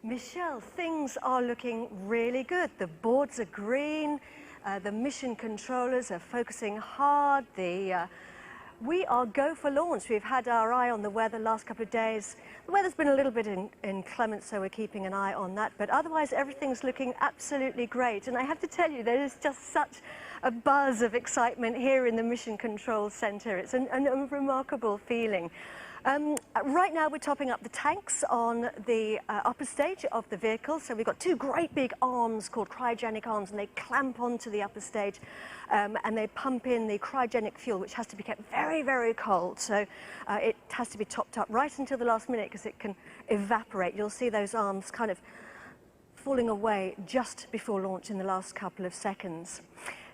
Michelle, things are looking really good. The boards are green, the mission controllers are focusing hard, we are go for launch. We've had our eye on the weather the last couple of days. The weather's been a little bit inclement, so we're keeping an eye on that, but otherwise everything's looking absolutely great. And I have to tell you, there is just such a buzz of excitement here in the Mission Control Center. It's a remarkable feeling. Right now we're topping up the tanks on the upper stage of the vehicle. So we've got two great big arms called cryogenic arms, and they clamp onto the upper stage and they pump in the cryogenic fuel, which has to be kept very, very cold. So it has to be topped up right until the last minute because it can evaporate. You'll see those arms kind of falling away just before launch in the last couple of seconds.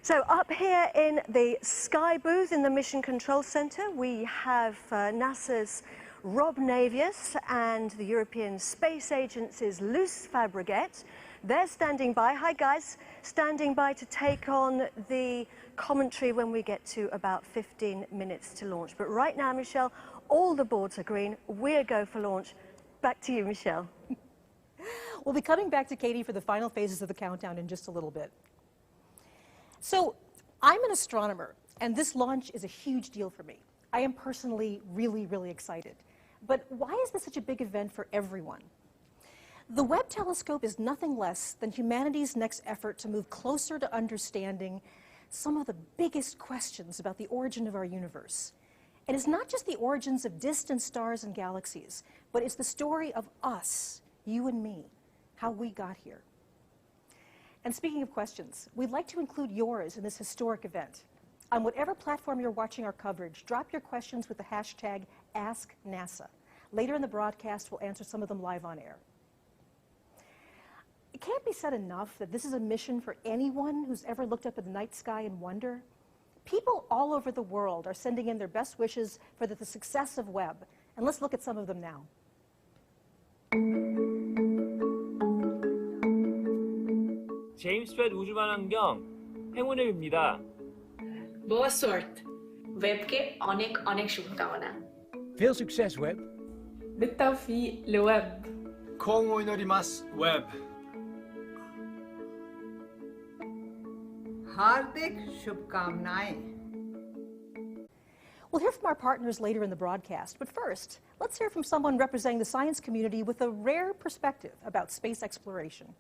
So up here in the Sky booth in the Mission Control Center, we have NASA's Rob Navius and the European Space Agency's Luce Fabregat. They're standing by, hi guys, standing by to take on the commentary when we get to about 15 minutes to launch. But right now, Michelle, all the boards are green. We're go for launch. Back to you, Michelle. We'll be coming back to Katie for the final phases of the countdown in just a little bit. So I'm an astronomer, and this launch is a huge deal for me. I am personally really, really excited. But why is this such a big event for everyone? The Webb telescope is nothing less than humanity's next effort to move closer to understanding some of the biggest questions about the origin of our universe. And it's not just the origins of distant stars and galaxies, but it's the story of us, you and me, how we got here. And speaking of questions, we'd like to include yours in this historic event. On whatever platform you're watching our coverage, drop your questions with the hashtag AskNASA. Later in the broadcast, we'll answer some of them live on air. It can't be said enough that this is a mission for anyone who's ever looked up at the night sky and wonder. People all over the world are sending in their best wishes for the success of Webb. And let's look at some of them now. 제임스 웹 우주만환경 행운을 빕니다. Boa sorte. Webbকে অনেক অনেক শুভকামনা. Veel succes, Webb. بالتوفيق لويب. 공을 노리마스 Webb. हार्दिक शुभकामनाएं. We'll hear from our partners later in the broadcast, but first, let's hear from someone representing the science community with a rare perspective about space exploration.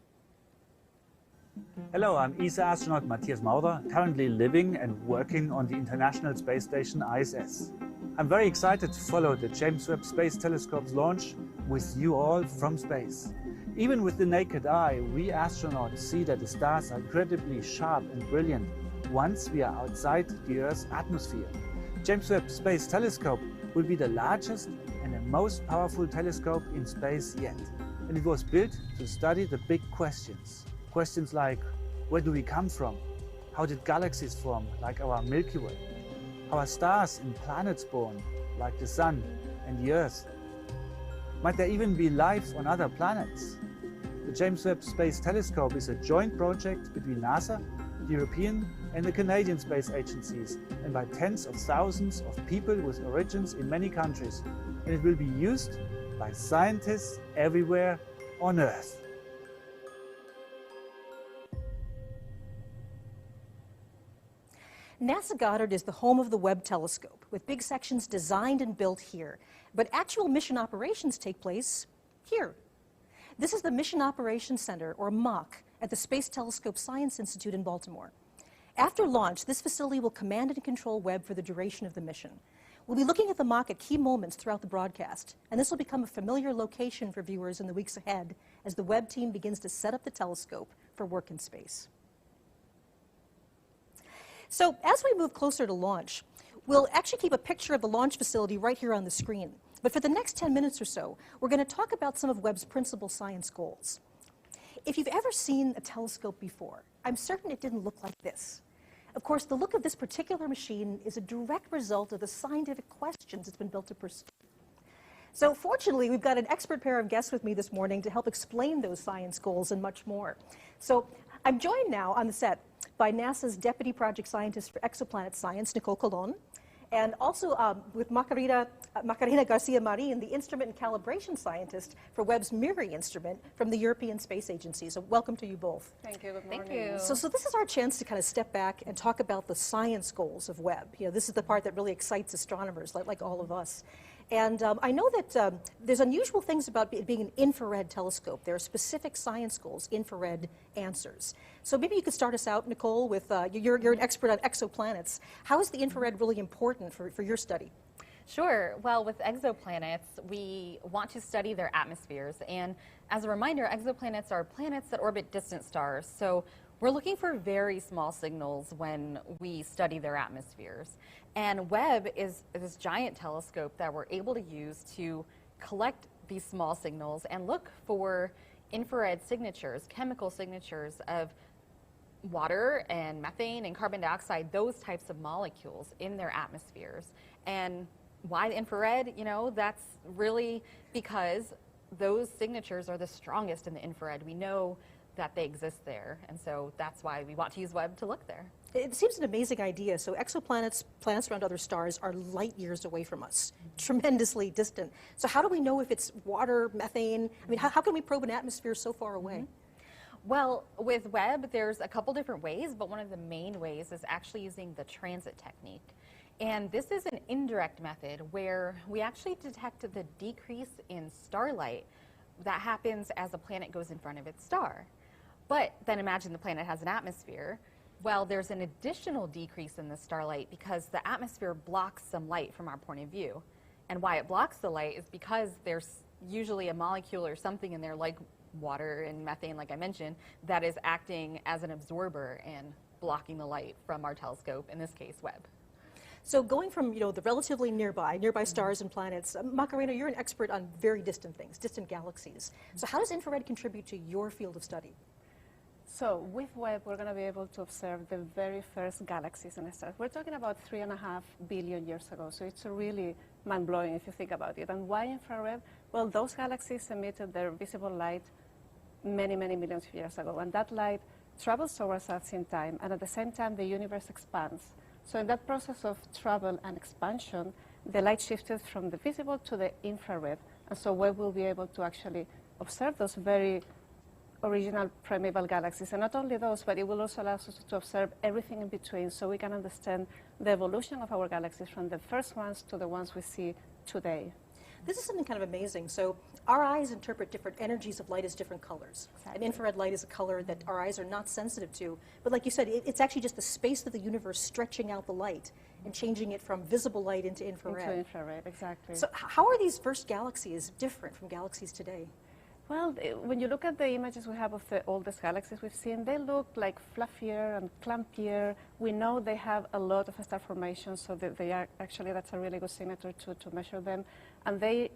Hello, I'm ESA astronaut Matthias Maurer, currently living and working on the International Space Station ISS. I'm very excited to follow the James Webb Space Telescope's launch with you all from space. Even with the naked eye, we astronauts see that the stars are incredibly sharp and brilliant once we are outside the Earth's atmosphere. James Webb Space Telescope will be the largest and the most powerful telescope in space yet. And it was built to study the big questions. Questions like, where do we come from? How did galaxies form, like our Milky Way? How are stars and planets born, like the Sun and the Earth? Might there even be life on other planets? The James Webb Space Telescope is a joint project between NASA, the European and the Canadian space agencies, and by tens of thousands of people with origins in many countries. And it will be used by scientists everywhere on Earth. NASA Goddard is the home of the Webb telescope, with big sections designed and built here. But actual mission operations take place here. This is the Mission Operations Center, or MOC, at the Space Telescope Science Institute in Baltimore. After launch, this facility will command and control Webb for the duration of the mission. We'll be looking at the MOC at key moments throughout the broadcast, and this will become a familiar location for viewers in the weeks ahead as the Webb team begins to set up the telescope for work in space. So as we move closer to launch, we'll actually keep a picture of the launch facility right here on the screen. But for the next 10 minutes or so, we're going to talk about some of Webb's principal science goals. If you've ever seen a telescope before, I'm certain it didn't look like this. Of course, the look of this particular machine is a direct result of the scientific questions it's been built to pursue. So fortunately, we've got an expert pair of guests with me this morning to help explain those science goals and much more. So I'm joined now on the set by NASA's Deputy Project Scientist for Exoplanet Science, Nicole Colon, and also with Macarena Garcia-Marin, the instrument and calibration scientist for Webb's mirroring instrument from the European Space Agency. So welcome to you both. Thank you. Good morning. Thank you. So this is our chance to kind of step back and talk about the science goals of Webb. You know, this is the part that really excites astronomers, like all of us. And I know that there's unusual things about it being an infrared telescope. There are specific science goals, infrared answers. So maybe you could start us out, Nicole, with you're an expert on exoplanets. How is the infrared really important for your study? Sure. Well, with exoplanets, we want to study their atmospheres. And as a reminder, exoplanets are planets that orbit distant stars. So we're looking for very small signals when we study their atmospheres. And Webb is this giant telescope that we're able to use to collect these small signals and look for infrared signatures, chemical signatures of water and methane and carbon dioxide, those types of molecules in their atmospheres. And why the infrared? You know, that's really because those signatures are the strongest in the infrared. We know that they exist there, and so that's why we want to use Webb to look there. It seems an amazing idea. So exoplanets, planets around other stars, are light years away from us, tremendously distant. So how do we know if it's water, methane? I mean, how can we probe an atmosphere so far away? Well, with Webb, there's a couple different ways, but one of the main ways is actually using the transit technique. And this is an indirect method where we actually detect the decrease in starlight that happens as a planet goes in front of its star. But then imagine the planet has an atmosphere. Well, there's an additional decrease in the starlight because the atmosphere blocks some light from our point of view. And why it blocks the light is because there's usually a molecule or something in there, like water and methane, like I mentioned, that is acting as an absorber and blocking the light from our telescope, in this case, Webb. So going from, the relatively nearby stars and planets, Macarena, you're an expert on very distant things, distant galaxies. So how does infrared contribute to your field of study? So with Webb, we're going to be able to observe the very first galaxies and stars. We're talking about 3.5 billion years ago, so it's really mind-blowing if you think about it. And why infrared? Well, those galaxies emitted their visible light many, many millions of years ago, and that light travels towards us in time, and at the same time, the universe expands. So in that process of travel and expansion, the light shifted from the visible to the infrared, and so Webb will be able to actually observe those very original primeval galaxies. And not only those, but it will also allow us to observe everything in between so we can understand the evolution of our galaxies from the first ones to the ones we see today. This is something kind of amazing. So our eyes interpret different energies of light as different colors. Exactly. And infrared light is a color that our eyes are not sensitive to. But like you said, it's actually just the space of the universe stretching out the light and changing it from visible light into infrared. Into infrared, exactly. So how are these first galaxies different from galaxies today? Well, when you look at the images we have of the oldest galaxies we've seen, they look like fluffier and clumpier. We know they have a lot of star formation, so they are actually, that's a really good signature to measure them. And they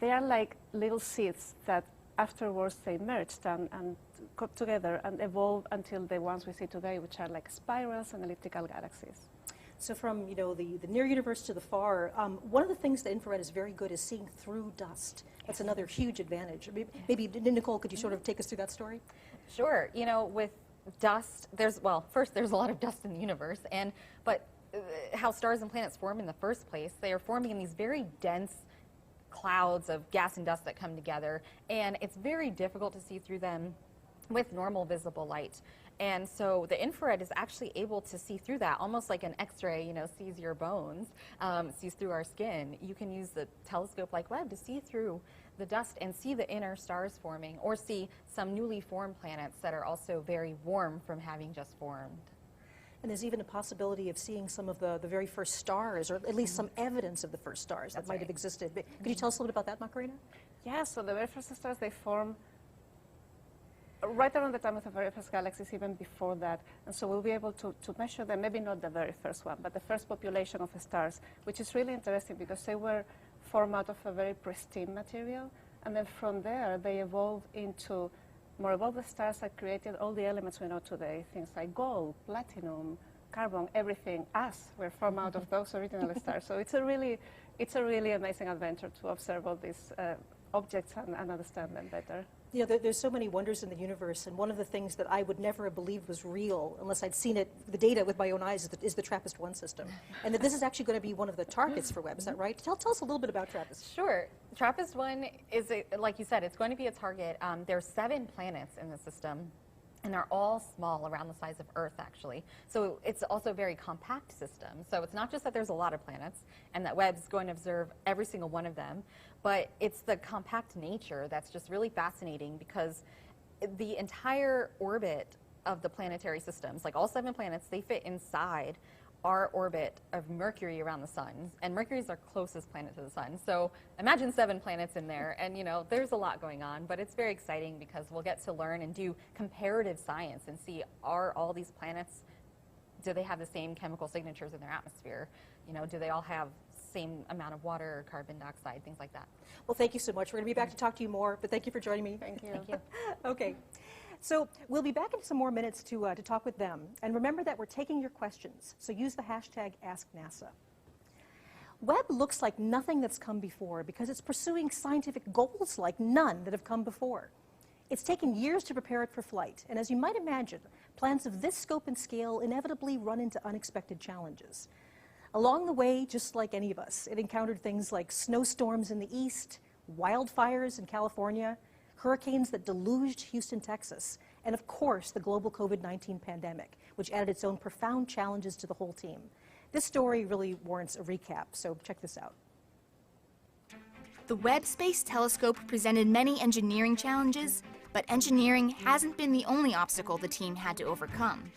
are like little seeds that afterwards they merged and got together and evolved until the ones we see today, which are like spirals and elliptical galaxies. So from the near universe to the far, one of the things that infrared is very good is seeing through dust. That's another huge advantage. Maybe Nicole, could you sort of take us through that story? Sure. With dust, first there's a lot of dust in the universe, but how stars and planets form in the first place, they are forming in these very dense clouds of gas and dust that come together, and it's very difficult to see through them with normal visible light. And so the infrared is actually able to see through that, almost like an X-ray, sees your bones, sees through our skin. You can use the telescope like Webb to see through the dust and see the inner stars forming, or see some newly formed planets that are also very warm from having just formed. And there's even a possibility of seeing some of the very first stars, or at least some evidence of the first stars that might have existed. But could you tell us a little bit about that, Macarena? Yeah, so the very first stars, they form right around the time of the very first galaxies, even before that. And so we'll be able to measure them, maybe not the very first one, but the first population of stars, which is really interesting because they were formed out of a very pristine material. And then from there, they evolved into more evolved stars that created all the elements we know today, things like gold, platinum, carbon, everything. Us were formed out of those original stars. So it's a really amazing adventure to observe all these objects and understand them better. You know, there's so many wonders in the universe, and one of the things that I would never have believed was real unless I'd seen it, the data with my own eyes, is the TRAPPIST-1 system. And that this is actually going to be one of the targets for Webb, is that right? Tell us a little bit about TRAPPIST. Sure. TRAPPIST-1 is, like you said, it's going to be a target. There's 7 planets in the system, and they're all small, around the size of Earth, actually. So it's also a very compact system. So it's not just that there's a lot of planets and that Webb's going to observe every single one of them, but it's the compact nature that's just really fascinating, because the entire orbit of the planetary systems, like all 7 planets, they fit inside our orbit of Mercury around the sun, and Mercury is our closest planet to the sun. So imagine 7 planets in there, and you know, there's a lot going on, but it's very exciting because we'll get to learn and do comparative science and see, are all these planets, do they have the same chemical signatures in their atmosphere? You know, do they all have same amount of water, carbon dioxide, things like that? Well, thank you so much. We're going to be back to talk to you more, but thank you for joining me. Thank you. Thank you. Okay. So we'll be back in some more minutes to talk with them. And remember that we're taking your questions, so use the hashtag AskNASA. Webb looks like nothing that's come before because it's pursuing scientific goals like none that have come before. It's taken years to prepare it for flight, and as you might imagine, plans of this scope and scale inevitably run into unexpected challenges. Along the way, just like any of us, it encountered things like snowstorms in the east, wildfires in California, hurricanes that deluged Houston, Texas, and of course the global COVID-19 pandemic, which added its own profound challenges to the whole team. This story really warrants a recap, so check this out. The Webb Space Telescope presented many engineering challenges, but engineering hasn't been the only obstacle the team had to overcome.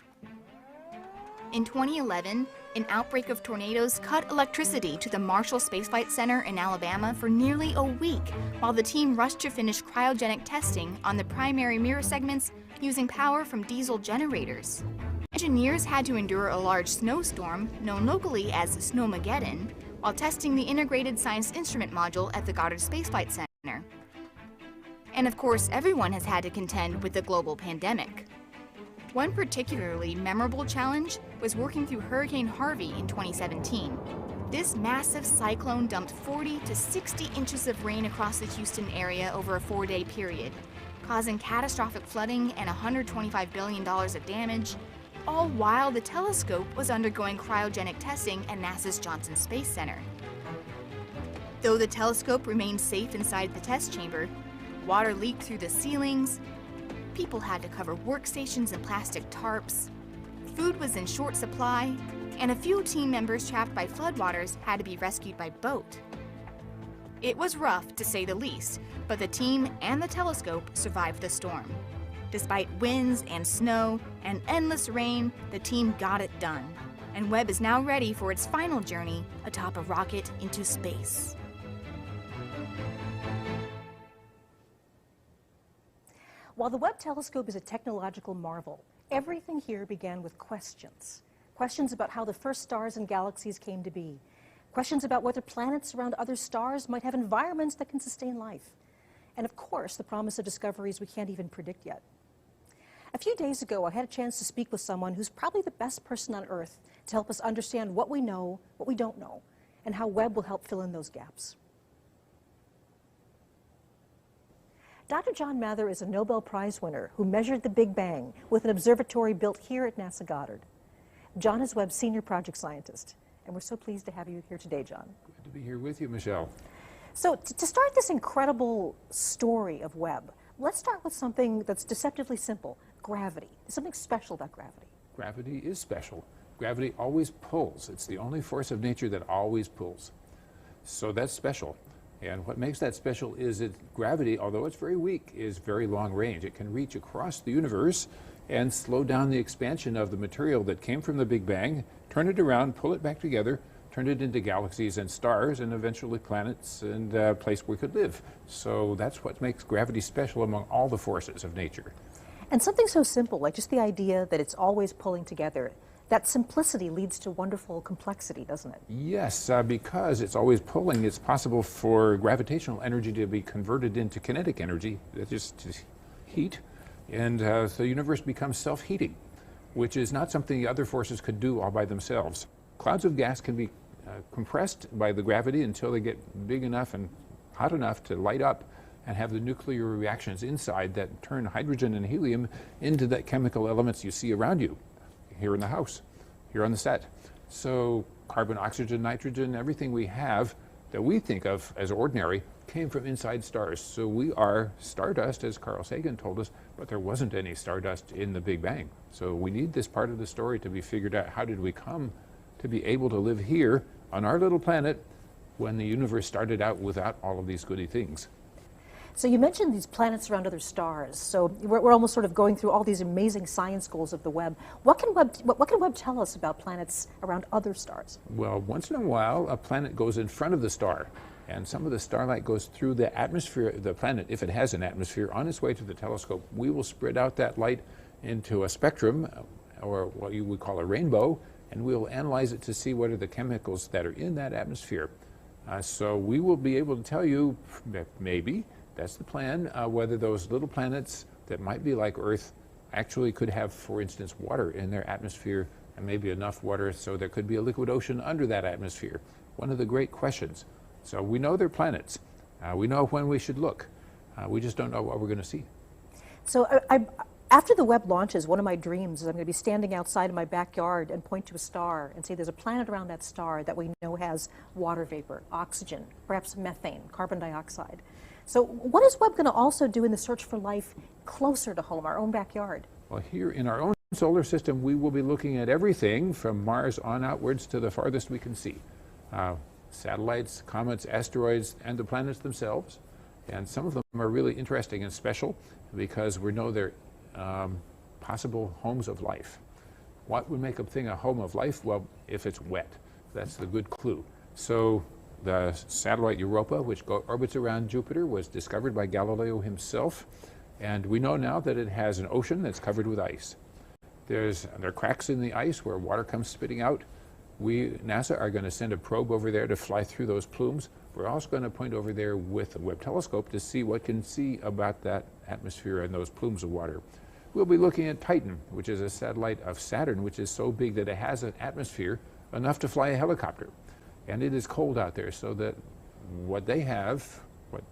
In 2011, an outbreak of tornadoes cut electricity to the Marshall Space Flight Center in Alabama for nearly a week, while the team rushed to finish cryogenic testing on the primary mirror segments using power from diesel generators. Engineers had to endure a large snowstorm, known locally as Snowmageddon, while testing the Integrated Science Instrument Module at the Goddard Space Flight Center. And of course, everyone has had to contend with the global pandemic. One particularly memorable challenge was working through Hurricane Harvey in 2017. This massive cyclone dumped 40 to 60 inches of rain across the Houston area over a 4-day period, causing catastrophic flooding and $125 billion of damage, all while the telescope was undergoing cryogenic testing at NASA's Johnson Space Center. Though the telescope remained safe inside the test chamber, water leaked through the ceilings, people had to cover workstations in plastic tarps, food was in short supply, and a few team members trapped by floodwaters had to be rescued by boat. It was rough, to say the least, but the team and the telescope survived the storm. Despite winds and snow and endless rain, the team got it done. And Webb is now ready for its final journey atop a rocket into space. While the Webb telescope is a technological marvel, everything here began with questions. Questions about how the first stars and galaxies came to be. Questions about whether planets around other stars might have environments that can sustain life. And of course, the promise of discoveries we can't even predict yet. A few days ago, I had a chance to speak with someone who's probably the best person on Earth to help us understand what we know, what we don't know, and how Webb will help fill in those gaps. Dr. John Mather is a Nobel Prize winner who measured the Big Bang with an observatory built here at NASA Goddard. John is Webb's senior project scientist, and we're so pleased to have you here today, John. Good to be here with you, Michelle. So to start this incredible story of Webb, let's start with something that's deceptively simple, gravity. There's something special about gravity. Gravity is special. Gravity always pulls. It's the only force of nature that always pulls. So that's special. And what makes that special is that gravity, although it's very weak, is very long range. It can reach across the universe and slow down the expansion of the material that came from the Big Bang, turn it around, pull it back together, turn it into galaxies and stars, and eventually planets and a place where we could live. So that's what makes gravity special among all the forces of nature. And something so simple, like just the idea that it's always pulling together, that simplicity leads to wonderful complexity, doesn't it? Yes, because it's always pulling, it's possible for gravitational energy to be converted into kinetic energy, that is heat, and the universe becomes self-heating, which is not something the other forces could do all by themselves. Clouds of gas can be compressed by the gravity until they get big enough and hot enough to light up, and have the nuclear reactions inside that turn hydrogen and helium into the chemical elements you see around you, here in the house, here on the set. So carbon, oxygen, nitrogen, everything we have that we think of as ordinary came from inside stars. So we are stardust, as Carl Sagan told us, but there wasn't any stardust in the Big Bang. So we need this part of the story to be figured out. How did we come to be able to live here on our little planet when the universe started out without all of these goody things? So you mentioned these planets around other stars. So we're almost sort of going through all these amazing science goals of the Webb. What can Webb tell us about planets around other stars? Well, once in a while, a planet goes in front of the star, and some of the starlight goes through the atmosphere of the planet, if it has an atmosphere, on its way to the telescope. We will spread out that light into a spectrum, or what you would call a rainbow, and we'll analyze it to see what are the chemicals that are in that atmosphere. So we will be able to tell you, maybe, that's the plan, whether those little planets that might be like Earth actually could have, for instance, water in their atmosphere, and maybe enough water so there could be a liquid ocean under that atmosphere. One of the great questions. So we know they're planets. We know when we should look. We just don't know what we're going to see. So after the Webb launches, one of my dreams is I'm going to be standing outside in my backyard and point to a star and say there's a planet around that star that we know has water vapor, oxygen, perhaps methane, carbon dioxide. So what is Webb going to also do in the search for life closer to home, our own backyard? Well, here in our own solar system, we will be looking at everything from Mars on outwards to the farthest we can see. Satellites, comets, asteroids, and the planets themselves. And some of them are really interesting and special because we know they're possible homes of life. What would make a thing a home of life? Well, if it's wet. That's the good clue. So the satellite Europa, which orbits around Jupiter, was discovered by Galileo himself. And we know now that it has an ocean that's covered with ice. There are cracks in the ice where water comes spitting out. NASA are going to send a probe over there to fly through those plumes. We're also going to point over there with the Webb telescope to see what can see about that atmosphere and those plumes of water. We'll be looking at Titan, which is a satellite of Saturn, which is so big that it has an atmosphere enough to fly a helicopter. And it is cold out there, so that what they have, what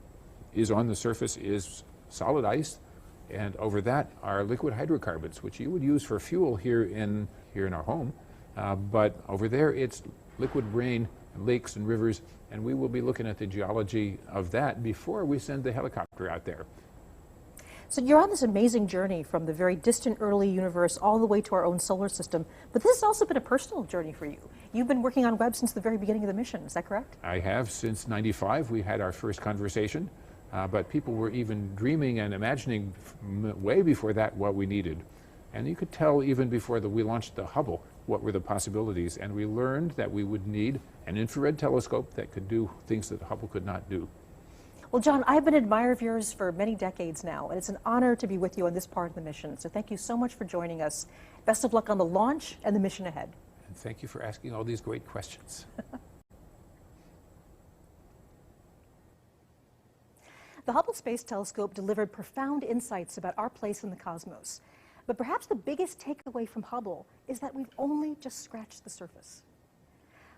is on the surface, is solid ice, and over that are liquid hydrocarbons, which you would use for fuel here in our home. But over there, it's liquid rain, lakes and rivers, and we will be looking at the geology of that before we send the helicopter out there. So you're on this amazing journey from the very distant early universe all the way to our own solar system, but this has also been a personal journey for you. You've been working on Webb since the very beginning of the mission, is that correct? I have. Since '95, we had our first conversation, but people were even dreaming and imagining way before that what we needed. And you could tell even before we launched the Hubble what were the possibilities, and we learned that we would need an infrared telescope that could do things that the Hubble could not do. Well, John, I've been an admirer of yours for many decades now, and it's an honor to be with you on this part of the mission. So thank you so much for joining us. Best of luck on the launch and the mission ahead. And thank you for asking all these great questions. The Hubble Space Telescope delivered profound insights about our place in the cosmos. But perhaps the biggest takeaway from Hubble is that we've only just scratched the surface.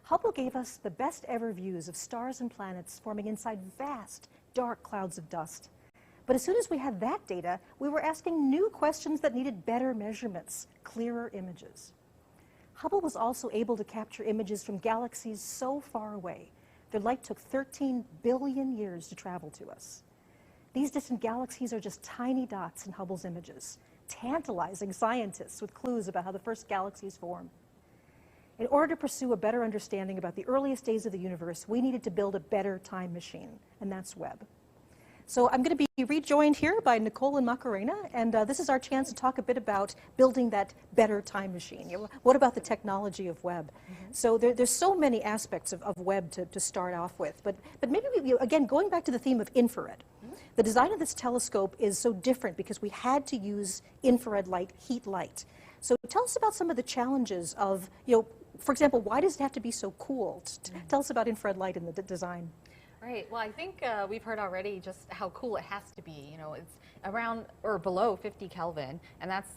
Hubble gave us the best ever views of stars and planets forming inside vast, dark clouds of dust. But as soon as we had that data, we were asking new questions that needed better measurements, clearer images. Hubble was also able to capture images from galaxies so far away. Their light took 13 billion years to travel to us. These distant galaxies are just tiny dots in Hubble's images, tantalizing scientists with clues about how the first galaxies form. In order to pursue a better understanding about the earliest days of the universe, we needed to build a better time machine, and that's Webb. So I'm going to be rejoined here by Nicole and Macarena, and this is our chance to talk a bit about building that better time machine. You know, what about the technology of Webb? So there's so many aspects of Webb to start off with, but maybe, again, going back to the theme of infrared. The design of this telescope is so different because we had to use infrared light, heat light. So tell us about some of the challenges of, for example, why does it have to be so cool? Tell us about infrared light in the design. Right. Well, I think we've heard already just how cool it has to be. It's around or below 50 Kelvin, and that's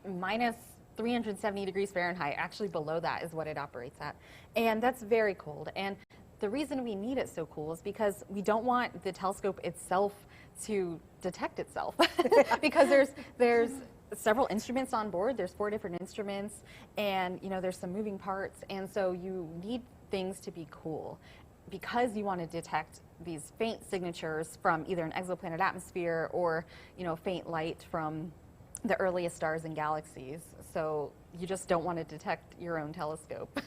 minus 370 degrees Fahrenheit. Actually, below that is what it operates at. And that's very cold. And the reason we need it so cool is because we don't want the telescope itself to detect itself because there's several instruments on board. There's 4 different instruments, and there's some moving parts, and so you need things to be cool because you want to detect these faint signatures from either an exoplanet atmosphere or faint light from the earliest stars and galaxies. So you just don't want to detect your own telescope.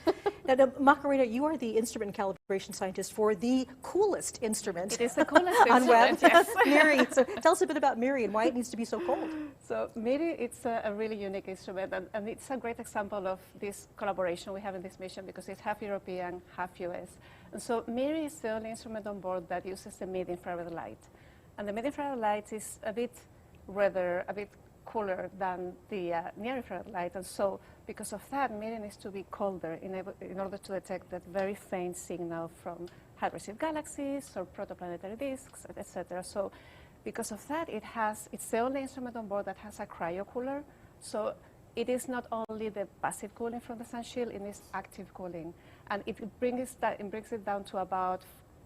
Now, Macarena, you are the instrument and calibration scientist for the coolest instrument. It is the coolest on Webb. yes. MIRI. So tell us a bit about MIRI and why it needs to be so cold. So MIRI, it's a really unique instrument, and it's a great example of this collaboration we have in this mission because it's half European, half US. And so MIRI is the only instrument on board that uses the mid-infrared light. And the mid-infrared light is a bit redder, a bit cooler than the near-infrared light, and so because of that, MIRI needs to be colder in order to detect that very faint signal from high-received galaxies or protoplanetary disks, etc. So because of that, it's the only instrument on board that has a cryocooler. So it is not only the passive cooling from the sun shield, it is active cooling. And it brings it down to about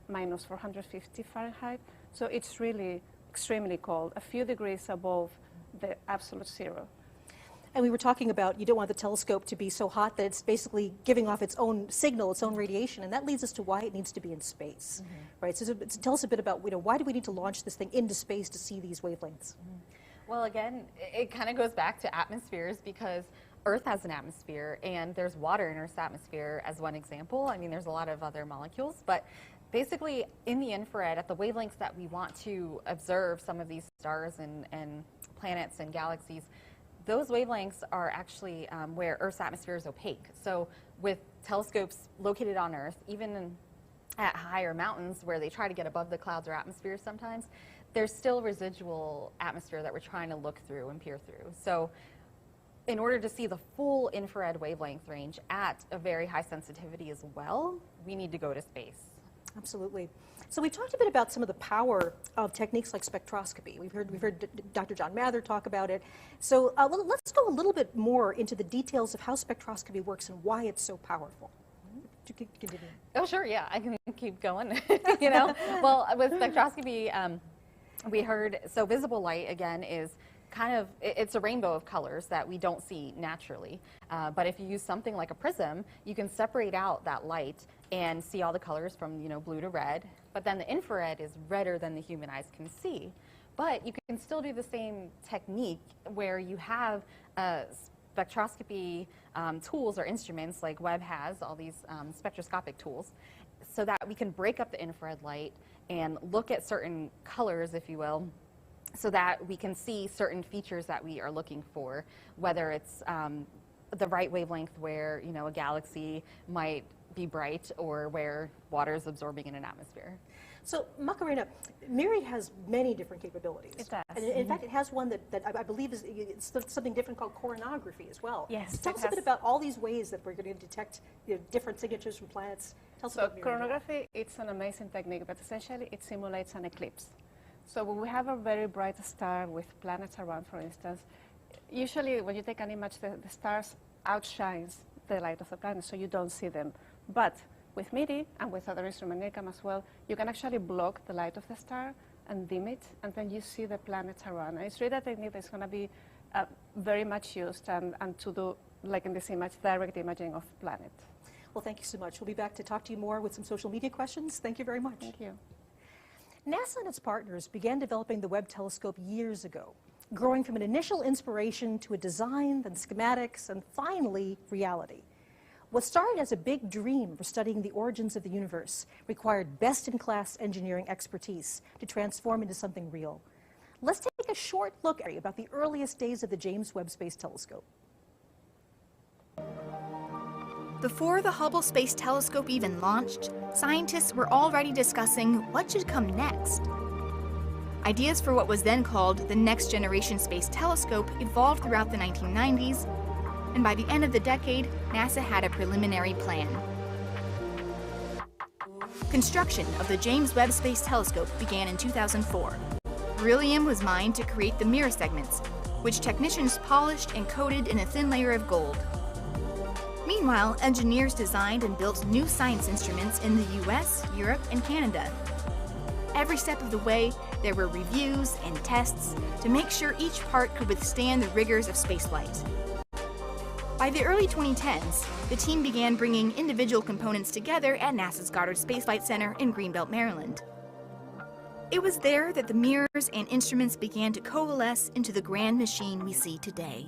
minus 450 Fahrenheit. So it's really extremely cold, a few degrees above the absolute zero. And we were talking about you don't want the telescope to be so hot that it's basically giving off its own signal, its own radiation, and that leads us to why it needs to be in space, right? So tell us a bit about why do we need to launch this thing into space to see these wavelengths? Well, again, it kind of goes back to atmospheres because Earth has an atmosphere and there's water in Earth's atmosphere as one example. I mean, there's a lot of other molecules, but basically in the infrared, at the wavelengths that we want to observe some of these stars and planets and galaxies, those wavelengths are actually where Earth's atmosphere is opaque. So with telescopes located on Earth, even at higher mountains where they try to get above the clouds or atmosphere sometimes, there's still residual atmosphere that we're trying to look through and peer through. So in order to see the full infrared wavelength range at a very high sensitivity as well, we need to go to space. Absolutely. So we talked a bit about some of the power of techniques like spectroscopy. We've heard Dr. John Mather talk about it. So let's go a little bit more into the details of how spectroscopy works and why it's so powerful. Continue. Oh, sure, yeah, I can keep going. Well, with spectroscopy, we heard, so visible light, again, is kind of, it's a rainbow of colors that we don't see naturally. But if you use something like a prism, you can separate out that light and see all the colors from blue to red. But then the infrared is redder than the human eyes can see. But you can still do the same technique where you have spectroscopy tools or instruments like Webb has, all these spectroscopic tools, so that we can break up the infrared light and look at certain colors, if you will, so that we can see certain features that we are looking for, whether it's the right wavelength where a galaxy might be bright or where water is absorbing in an atmosphere. So Macarena, MIRI has many different capabilities. It does. And in fact, it has one that I believe it's something different called coronagraphy as well. Yes. Tell us a bit about all these ways that we're going to detect different signatures from planets. Tell us about MIRI. Coronagraphy, it's an amazing technique, but essentially it simulates an eclipse. So when we have a very bright star with planets around, for instance, usually when you take an image, the stars outshines the light of the planet, so you don't see them. But with MIRI and with other instrument NIRCam as well, you can actually block the light of the star and dim it, and then you see the planets around. And it's really a technique that's going to be very much used and to do, like in this image, direct imaging of planet. Well, thank you so much. We'll be back to talk to you more with some social media questions. Thank you very much. Thank you. NASA and its partners began developing the Webb telescope years ago, growing from an initial inspiration to a design, then schematics, and finally reality. What started as a big dream for studying the origins of the universe required best-in-class engineering expertise to transform into something real. Let's take a short look about the earliest days of the James Webb Space Telescope. Before the Hubble Space Telescope even launched, scientists were already discussing what should come next. Ideas for what was then called the Next Generation Space Telescope evolved throughout the 1990s, and by the end of the decade, NASA had a preliminary plan. Construction of the James Webb Space Telescope began in 2004. Beryllium was mined to create the mirror segments, which technicians polished and coated in a thin layer of gold. Meanwhile, engineers designed and built new science instruments in the US, Europe, and Canada. Every step of the way, there were reviews and tests to make sure each part could withstand the rigors of spaceflight. By the early 2010s, the team began bringing individual components together at NASA's Goddard Space Flight Center in Greenbelt, Maryland. It was there that the mirrors and instruments began to coalesce into the grand machine we see today.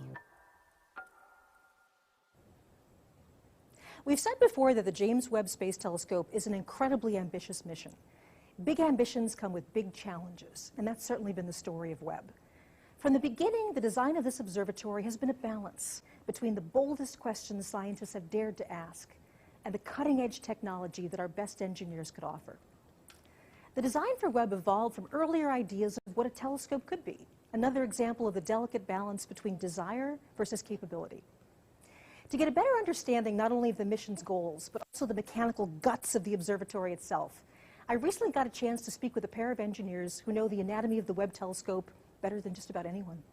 We've said before that the James Webb Space Telescope is an incredibly ambitious mission. Big ambitions come with big challenges, and that's certainly been the story of Webb. From the beginning, the design of this observatory has been a balance between the boldest questions scientists have dared to ask and the cutting-edge technology that our best engineers could offer. The design for Webb evolved from earlier ideas of what a telescope could be, another example of the delicate balance between desire versus capability. To get a better understanding not only of the mission's goals, but also the mechanical guts of the observatory itself, I recently got a chance to speak with a pair of engineers who know the anatomy of the Webb telescope better than just about anyone.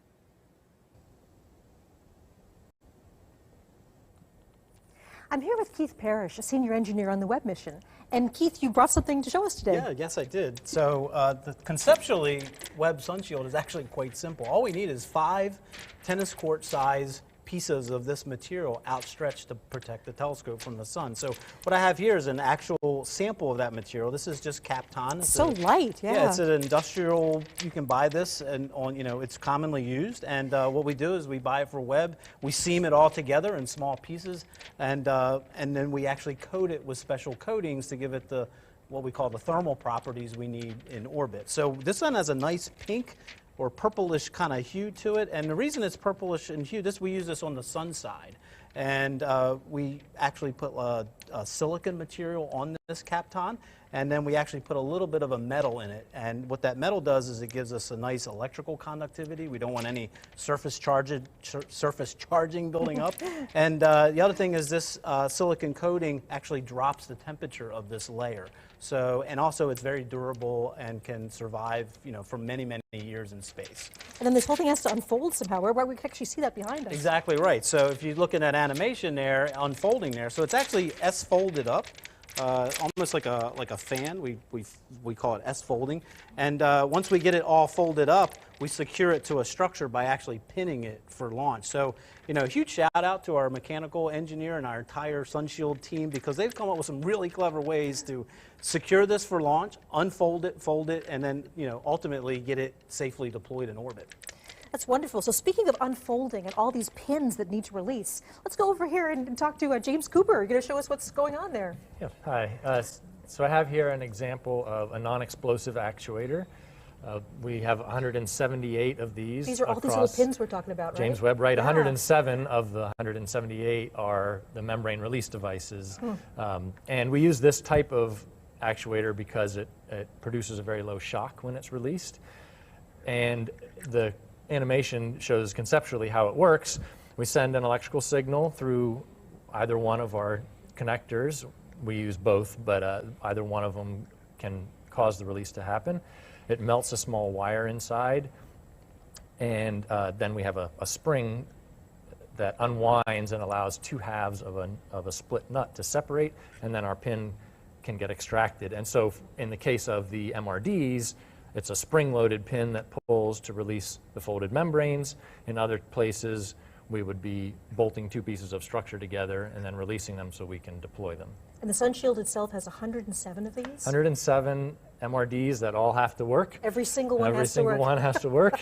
I'm here with Keith Parrish, a senior engineer on the Webb mission. And Keith, you brought something to show us today. Yeah, yes I did. So conceptually, Webb Sunshield is actually quite simple. All we need is 5 tennis court size pieces of this material outstretched to protect the telescope from the sun. So what I have here is an actual sample of that material. This is just Kapton. It's so light, yeah. Yeah, it's an industrial, you can buy this and it's commonly used. And what we do is we buy it for Webb, we seam it all together in small pieces, and then we actually coat it with special coatings to give it the what we call the thermal properties we need in orbit. So this one has a nice pink or purplish kind of hue to it, and the reason it's purplish in hue, we use this on the sun side, and we actually put a silicon material on this Kapton, and then we actually put a little bit of a metal in it, and what that metal does is it gives us a nice electrical conductivity. We don't want any surface charging building up, and the other thing is this silicon coating actually drops the temperature of this layer. So, and also it's very durable and can survive, for many, many years in space. And then this whole thing has to unfold somehow, where we can actually see that behind us. Exactly right. So if you look at that animation there, unfolding there, so it's actually S-folded up, almost like a fan. We call it S-folding. And once we get it all folded up, we secure it to a structure by actually pinning it for launch. So, a huge shout out to our mechanical engineer and our entire Sunshield team, because they've come up with some really clever ways to secure this for launch, unfold it, fold it, and then, ultimately get it safely deployed in orbit. That's wonderful. So speaking of unfolding and all these pins that need to release, let's go over here and talk to James Cooper. You're going to show us what's going on there. Yeah, hi. So I have here an example of a non-explosive actuator. We have 178 of these. These are all these little pins we're talking about, right? James Webb, right. Yeah. 107 of the 178 are the membrane release devices. And we use this type of actuator because it produces a very low shock when it's released. And the animation shows conceptually how it works. We send an electrical signal through either one of our connectors. We use both, but either one of them can cause the release to happen. It melts a small wire inside, and then we have a spring that unwinds and allows 2 halves of a split nut to separate, and then our pin can get extracted. And so in the case of the MRDs, it's a spring-loaded pin that pulls to release the folded membranes. In other places, we would be bolting 2 pieces of structure together and then releasing them so we can deploy them. And the Sunshield itself has 107 of these? 107 MRDs that all have to work. Every single one has to work. Every single one has to work.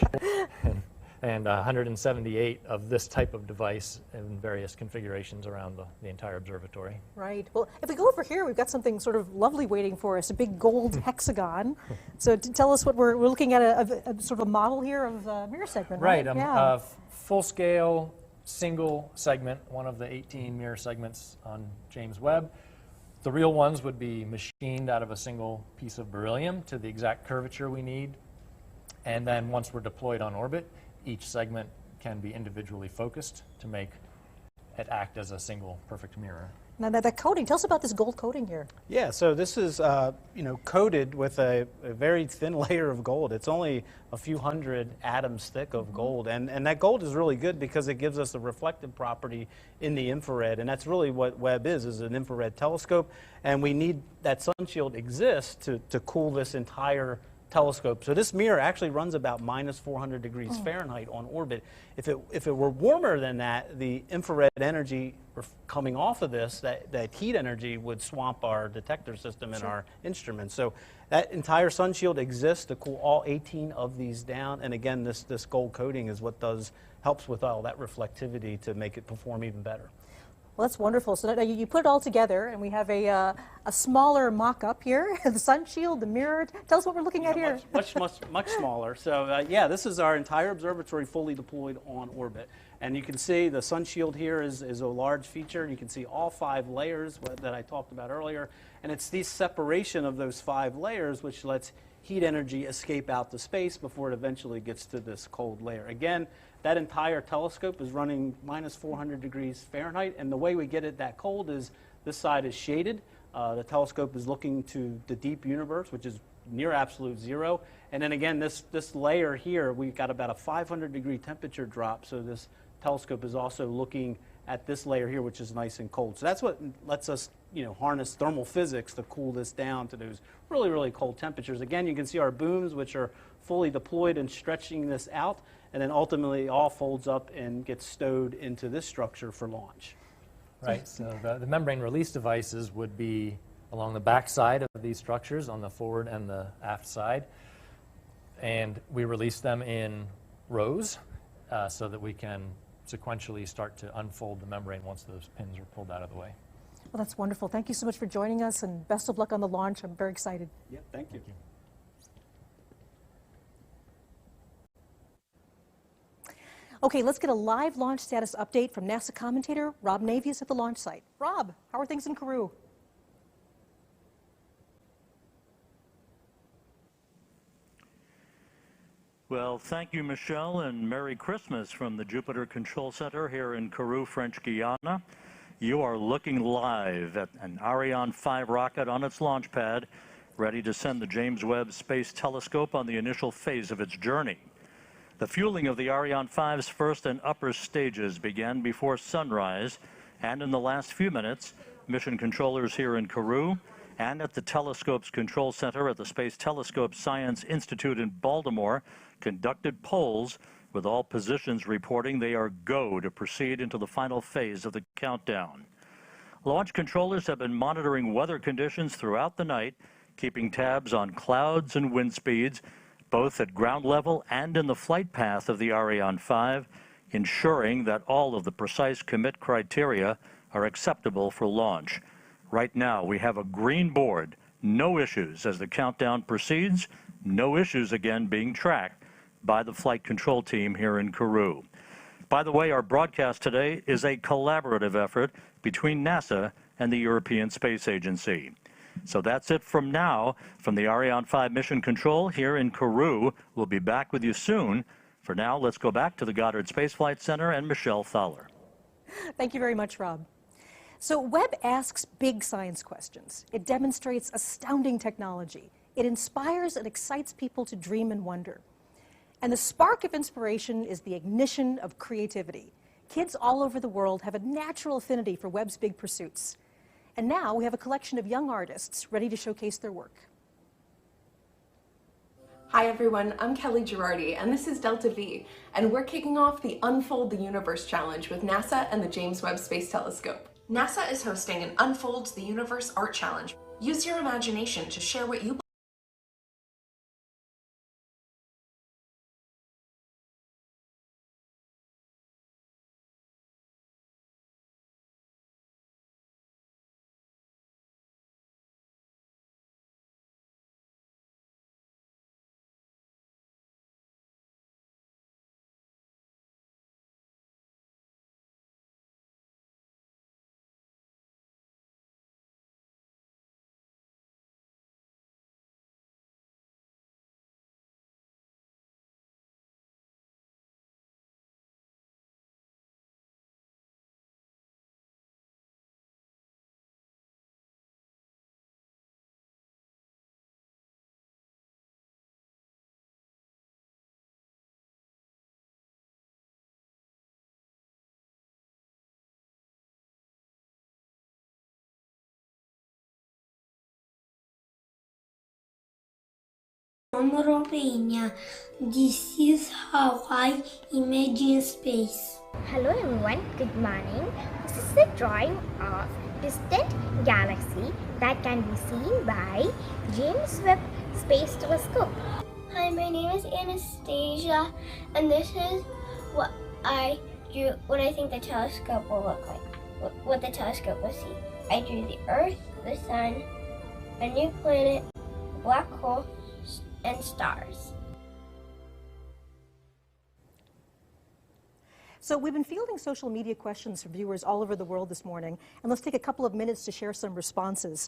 And 178 of this type of device in various configurations around the entire observatory. Right. Well, if we go over here, we've got something sort of lovely waiting for us, a big gold hexagon. So tell us what we're looking at, a sort of a model here of a mirror segment, right? Right. Yeah. Full-scale, single segment, one of the 18 mirror segments on James Webb. The real ones would be machined out of a single piece of beryllium to the exact curvature we need. And then once we're deployed on orbit, each segment can be individually focused to make it act as a single perfect mirror. Now that coating, tell us about this gold coating here. Yeah, so this is coated with a very thin layer of gold. It's only a few hundred atoms thick of gold, and that gold is really good because it gives us a reflective property in the infrared, and that's really what Webb is an infrared telescope, and we need that sun shield exists to cool this entire telescope. So this mirror actually runs about minus 400 degrees Fahrenheit on orbit. If it were warmer than that, the infrared energy coming off of this, that heat energy would swamp our detector system and our instruments. So that entire sun shield exists to cool all 18 of these down. And again, this gold coating is what helps with all that reflectivity to make it perform even better. Well, that's wonderful. So now you put it all together, and we have a smaller mock-up here, the sun shield, the mirror. Tell us what we're looking at here. Much smaller. So yeah, this is our entire observatory fully deployed on orbit. And you can see the sun shield here is a large feature. You can see all 5 layers that I talked about earlier. And it's the separation of those 5 layers which lets heat energy escape out to space before it eventually gets to this cold layer. Again, that entire telescope is running minus 400 degrees Fahrenheit, and the way we get it that cold is this side is shaded. The telescope is looking to the deep universe, which is near absolute zero. And then again, this layer here, we've got about a 500 degree temperature drop, so this telescope is also looking at this layer here, which is nice and cold. So that's what lets us harness thermal physics to cool this down to those really, really cold temperatures. Again, you can see our booms, which are fully deployed and stretching this out, and then ultimately all folds up and gets stowed into this structure for launch. Right, so the membrane release devices would be along the back side of these structures on the forward and the aft side. And we release them in rows so that we can sequentially start to unfold the membrane once those pins are pulled out of the way. Well, that's wonderful. Thank you so much for joining us, and best of luck on the launch. I'm very excited. Yep, thank you. Okay, let's get a live launch status update from NASA commentator Rob Navius at the launch site. Rob, how are things in Kourou? Well, thank you, Michelle, and Merry Christmas from the Jupiter Control Center here in Kourou, French Guiana. You are looking live at an Ariane 5 rocket on its launch pad, ready to send the James Webb Space Telescope on the initial phase of its journey. The fueling of the Ariane 5's first and upper stages began before sunrise, and in the last few minutes, mission controllers here in Kourou and at the telescope's control center at the Space Telescope Science Institute in Baltimore conducted polls, with all positions reporting they are go to proceed into the final phase of the countdown. Launch controllers have been monitoring weather conditions throughout the night, keeping tabs on clouds and wind speeds, both at ground level and in the flight path of the Ariane 5, ensuring that all of the precise commit criteria are acceptable for launch. Right now, we have a green board, no issues as the countdown proceeds, no issues again being tracked by the flight control team here in Kourou. By the way, our broadcast today is a collaborative effort between NASA and the European Space Agency. So that's it from now. From the Ariane 5 Mission Control here in Kourou, we'll be back with you soon. For now, let's go back to the Goddard Space Flight Center and Michelle Thaler. Thank you very much, Rob. So Webb asks big science questions. It demonstrates astounding technology. It inspires and excites people to dream and wonder. And the spark of inspiration is the ignition of creativity. Kids all over the world have a natural affinity for Webb's big pursuits. And now we have a collection of young artists ready to showcase their work. Hi everyone, I'm Kelly Girardi, and this is Delta V, and we're kicking off the Unfold the Universe Challenge with NASA and the James Webb Space Telescope. NASA is hosting an Unfold the Universe Art Challenge. Use your imagination to share what you from Romania. This is how I imagine space. Hello everyone, good morning. This is a drawing of distant galaxy that can be seen by James Webb Space Telescope. Hi, my name is Anastasia, and this is what I drew, what I think the telescope will look like, what the telescope will see. I drew the Earth, the Sun, a new planet, a black hole, and stars. So we've been fielding social media questions from viewers all over the world this morning, and let's take a couple of minutes to share some responses.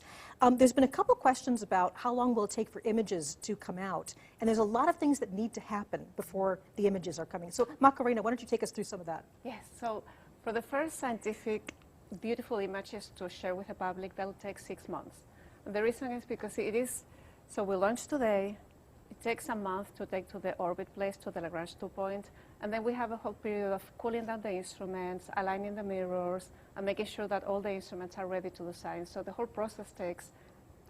There's been a couple questions about how long will it take for images to come out, and there's a lot of things that need to happen before the images are coming. So Macarena, why don't you take us through some of that? Yes, so for the first scientific beautiful images to share with the public, that will take 6 months. And the reason is because it is, so we launched today, it takes a month to take to the orbit place, to the Lagrange 2 point, and then we have a whole period of cooling down the instruments, aligning the mirrors, and making sure that all the instruments are ready to do science. So the whole process takes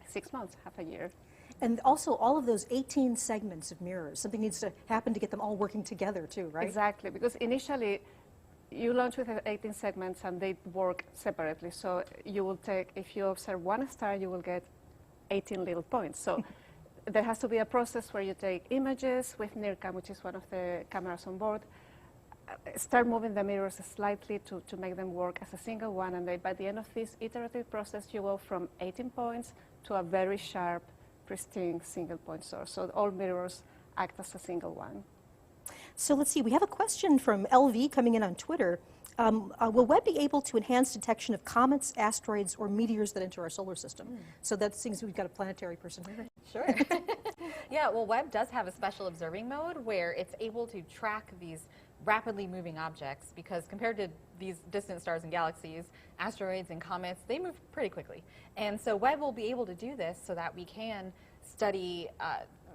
6 months, half a year. And also all of those 18 segments of mirrors, something needs to happen to get them all working together too, right? Exactly, because initially you launch with 18 segments and they work separately. So you will take, if you observe one star, you will get 18 little points. So there has to be a process where you take images with NIRCam, which is one of the cameras on board, start moving the mirrors slightly to make them work as a single one, and then by the end of this iterative process, you go from 18 points to a very sharp, pristine single point source. So all mirrors act as a single one. So let's see, we have a question from LV coming in on Twitter. Will Webb be able to enhance detection of comets, asteroids, or meteors that enter our solar system? So that seems we've got a planetary person here. Sure. Yeah, well, Webb does have a special observing mode where it's able to track these rapidly moving objects, because compared to these distant stars and galaxies, asteroids and comets, they move pretty quickly. And so Webb will be able to do this so that we can study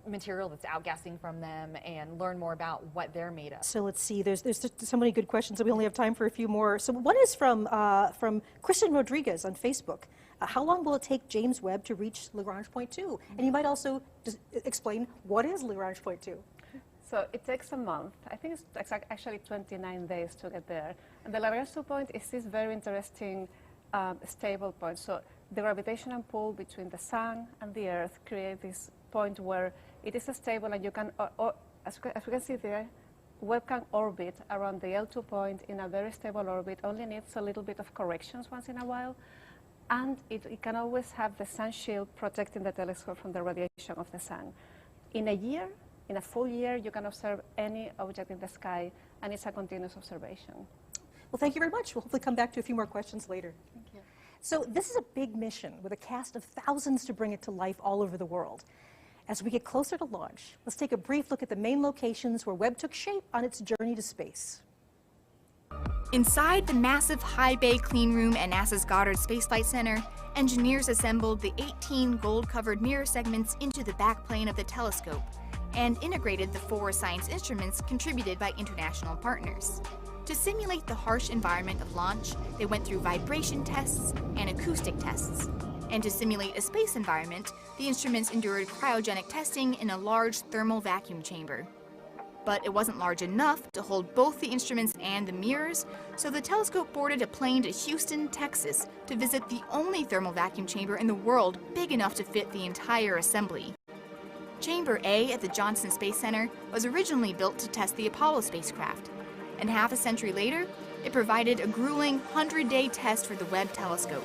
material that's outgassing from them and learn more about what they're made of. So let's see, there's just so many good questions that we only have time for a few more. So one is from Christian Rodriguez on Facebook. How long will it take James Webb to reach Lagrange point 2? And you might also just explain what is Lagrange point 2? So it takes a month. I think it's actually 29 days to get there. And the Lagrange 2 point is this very interesting stable point. So the gravitational pull between the sun and the Earth creates this point where it is stable, and you can, as we can see there, Webb can orbit around the L2 point in a very stable orbit, only needs a little bit of corrections once in a while, and it can always have the sun shield protecting the telescope from the radiation of the sun. In a full year, you can observe any object in the sky, and it's a continuous observation. Well, thank you very much. We'll hopefully come back to a few more questions later. Thank you. So this is a big mission with a cast of thousands to bring it to life all over the world. As we get closer to launch, let's take a brief look at the main locations where Webb took shape on its journey to space. Inside the massive high bay clean room at NASA's Goddard Space Flight Center, engineers assembled the 18 gold-covered mirror segments into the backplane of the telescope and integrated the 4 science instruments contributed by international partners. To simulate the harsh environment of launch, they went through vibration tests and acoustic tests. And to simulate a space environment, the instruments endured cryogenic testing in a large thermal vacuum chamber. But it wasn't large enough to hold both the instruments and the mirrors, so the telescope boarded a plane to Houston, Texas, to visit the only thermal vacuum chamber in the world big enough to fit the entire assembly. Chamber A at the Johnson Space Center was originally built to test the Apollo spacecraft, and half a century later, it provided a grueling 100-day test for the Webb telescope.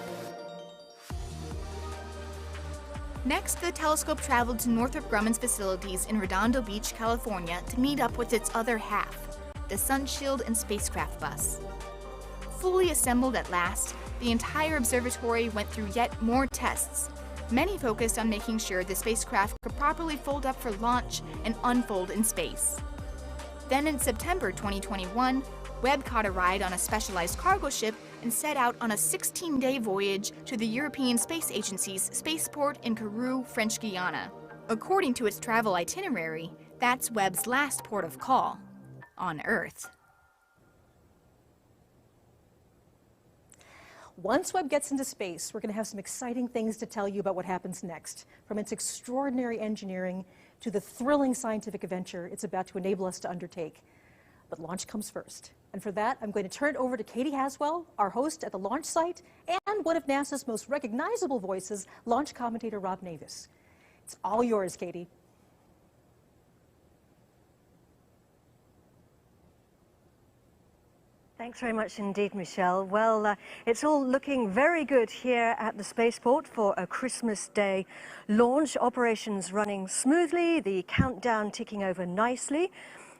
Next, the telescope traveled to Northrop Grumman's facilities in Redondo Beach, California to meet up with its other half, the Sunshield and spacecraft bus. Fully assembled at last, the entire observatory went through yet more tests, many focused on making sure the spacecraft could properly fold up for launch and unfold in space. Then in September 2021, Webb caught a ride on a specialized cargo ship and set out on a 16-day voyage to the European Space Agency's spaceport in Kourou, French Guiana. According to its travel itinerary, that's Webb's last port of call on Earth. Once Webb gets into space, we're going to have some exciting things to tell you about what happens next, from its extraordinary engineering to the thrilling scientific adventure it's about to enable us to undertake. But launch comes first. And for that, I'm going to turn it over to Katie Haswell, our host at the launch site, and one of NASA's most recognizable voices, launch commentator Rob Navis. It's all yours, Katie. Thanks very much indeed, Michelle. Well, it's all looking very good here at the spaceport for a Christmas Day launch. Operations running smoothly, the countdown ticking over nicely.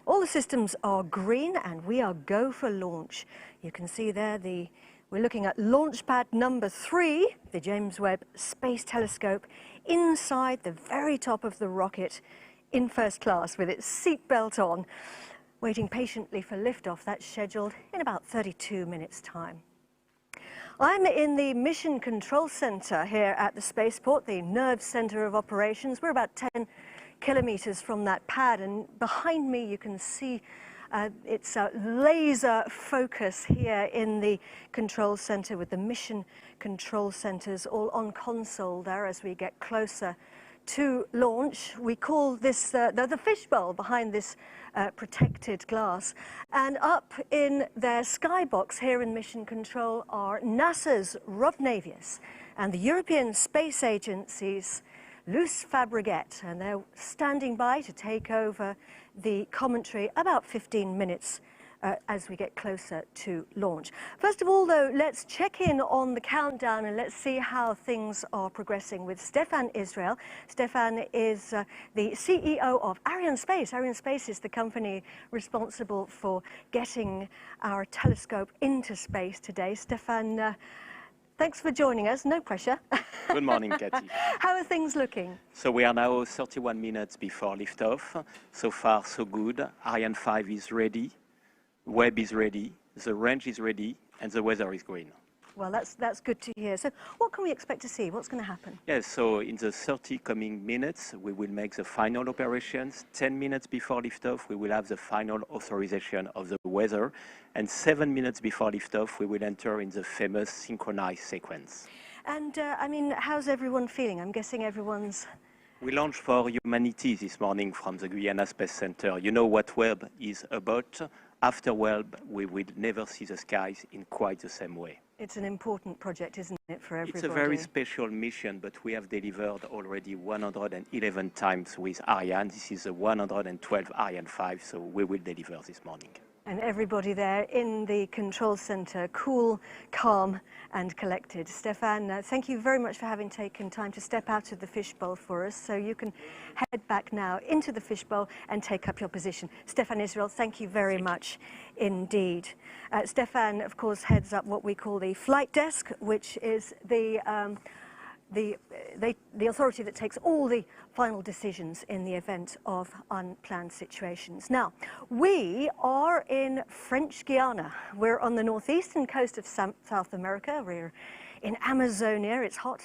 All the systems are green and we are go for launch. You can see there we're looking at launch pad number 3, the James Webb Space Telescope, inside the very top of the rocket in first class with its seatbelt on, waiting patiently for liftoff. That's scheduled in about 32 minutes' time. I'm in the Mission Control Center here at the spaceport, the nerve center of operations. We're about 10 kilometers from that pad, and behind me you can see it's a laser focus here in the control center with the mission control centers all on console there as we get closer to launch. We call this the fishbowl behind this protected glass. And up in their skybox here in Mission Control are NASA's Rob Navis and the European Space Agency's Luce Fabregat, and they're standing by to take over the commentary about 15 minutes as we get closer to launch. First of all, though, let's check in on the countdown and let's see how things are progressing with Stefan Israel. Stefan is the CEO of Arianespace. Arianespace is the company responsible for getting our telescope into space today. Stefan, thanks for joining us. No pressure. Good morning, Katie. How are things looking? So we are now 31 minutes before liftoff. So far, so good. Ariane 5 is ready. Webb is ready. The range is ready. And the weather is green. Well, that's good to hear. So what can we expect to see? What's going to happen? Yes, so in the 30 coming minutes, we will make the final operations. 10 minutes before liftoff, we will have the final authorization of the weather. And 7 minutes before liftoff, we will enter in the famous synchronized sequence. And, I mean, how's everyone feeling? I'm guessing everyone's... We launched for humanity this morning from the Guyana Space Center. You know what Webb is about? After Webb, we will never see the skies in quite the same way. It's an important project, isn't it, for everybody? It's a very special mission, but we have delivered already 111 times with Ariane. This is the 112th Ariane 5, so we will deliver this morning. And everybody there in the control center, cool, calm, and collected. Stefan, thank you very much for having taken time to step out of the fishbowl for us, so you can head back now into the fishbowl and take up your position. Stefan Israel, thank you very much indeed. Stefan, of course, heads up what we call the flight desk, which is the authority that takes all the final decisions in the event of unplanned situations. Now, we are in French Guiana. We're on the northeastern coast of South America. We're in Amazonia. It's hot.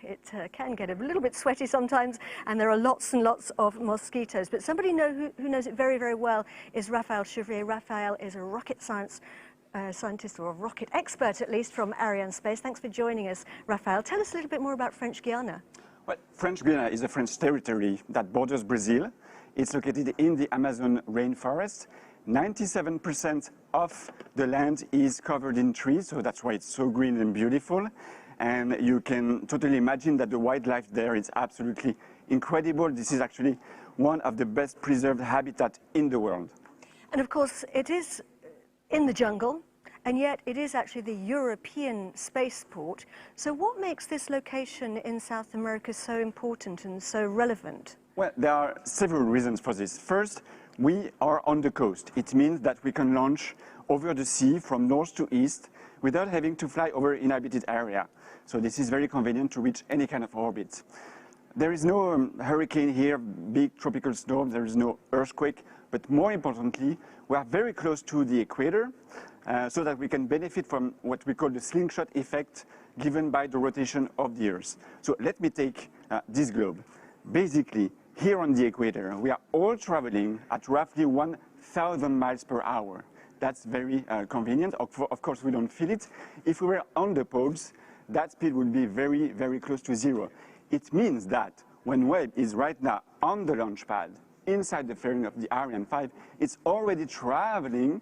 It can get a little bit sweaty sometimes, and there are lots and lots of mosquitoes. But somebody who knows it very, very well is Raphael Chevrier. Raphael is a rocket scientist, or a rocket expert at least, from Arianespace. Thanks for joining us, Raphael. Tell us a little bit more about French Guiana. Well, French Guiana is a French territory that borders Brazil. It's located in the Amazon rainforest. 97% of the land is covered in trees, so that's why it's so green and beautiful. And you can totally imagine that the wildlife there is absolutely incredible. This is actually one of the best preserved habitats in the world. And of course, it is in the jungle, and yet it is actually the European spaceport. So what makes this location in South America so important and so relevant? Well, there are several reasons for this. First, we are on the coast. It means that we can launch over the sea from north to east without having to fly over inhabited area. So this is very convenient to reach any kind of orbit. There is no hurricane here, big tropical storm, there is no earthquake, but more importantly, we are very close to the equator, so that we can benefit from what we call the slingshot effect given by the rotation of the Earth. So let me take this globe. Basically, here on the equator, we are all traveling at roughly 1,000 miles per hour. That's very convenient. Of course, we don't feel it. If we were on the poles, that speed would be very, very close to zero. It means that when Webb is right now on the launch pad, inside the fairing of the Ariane 5, it's already traveling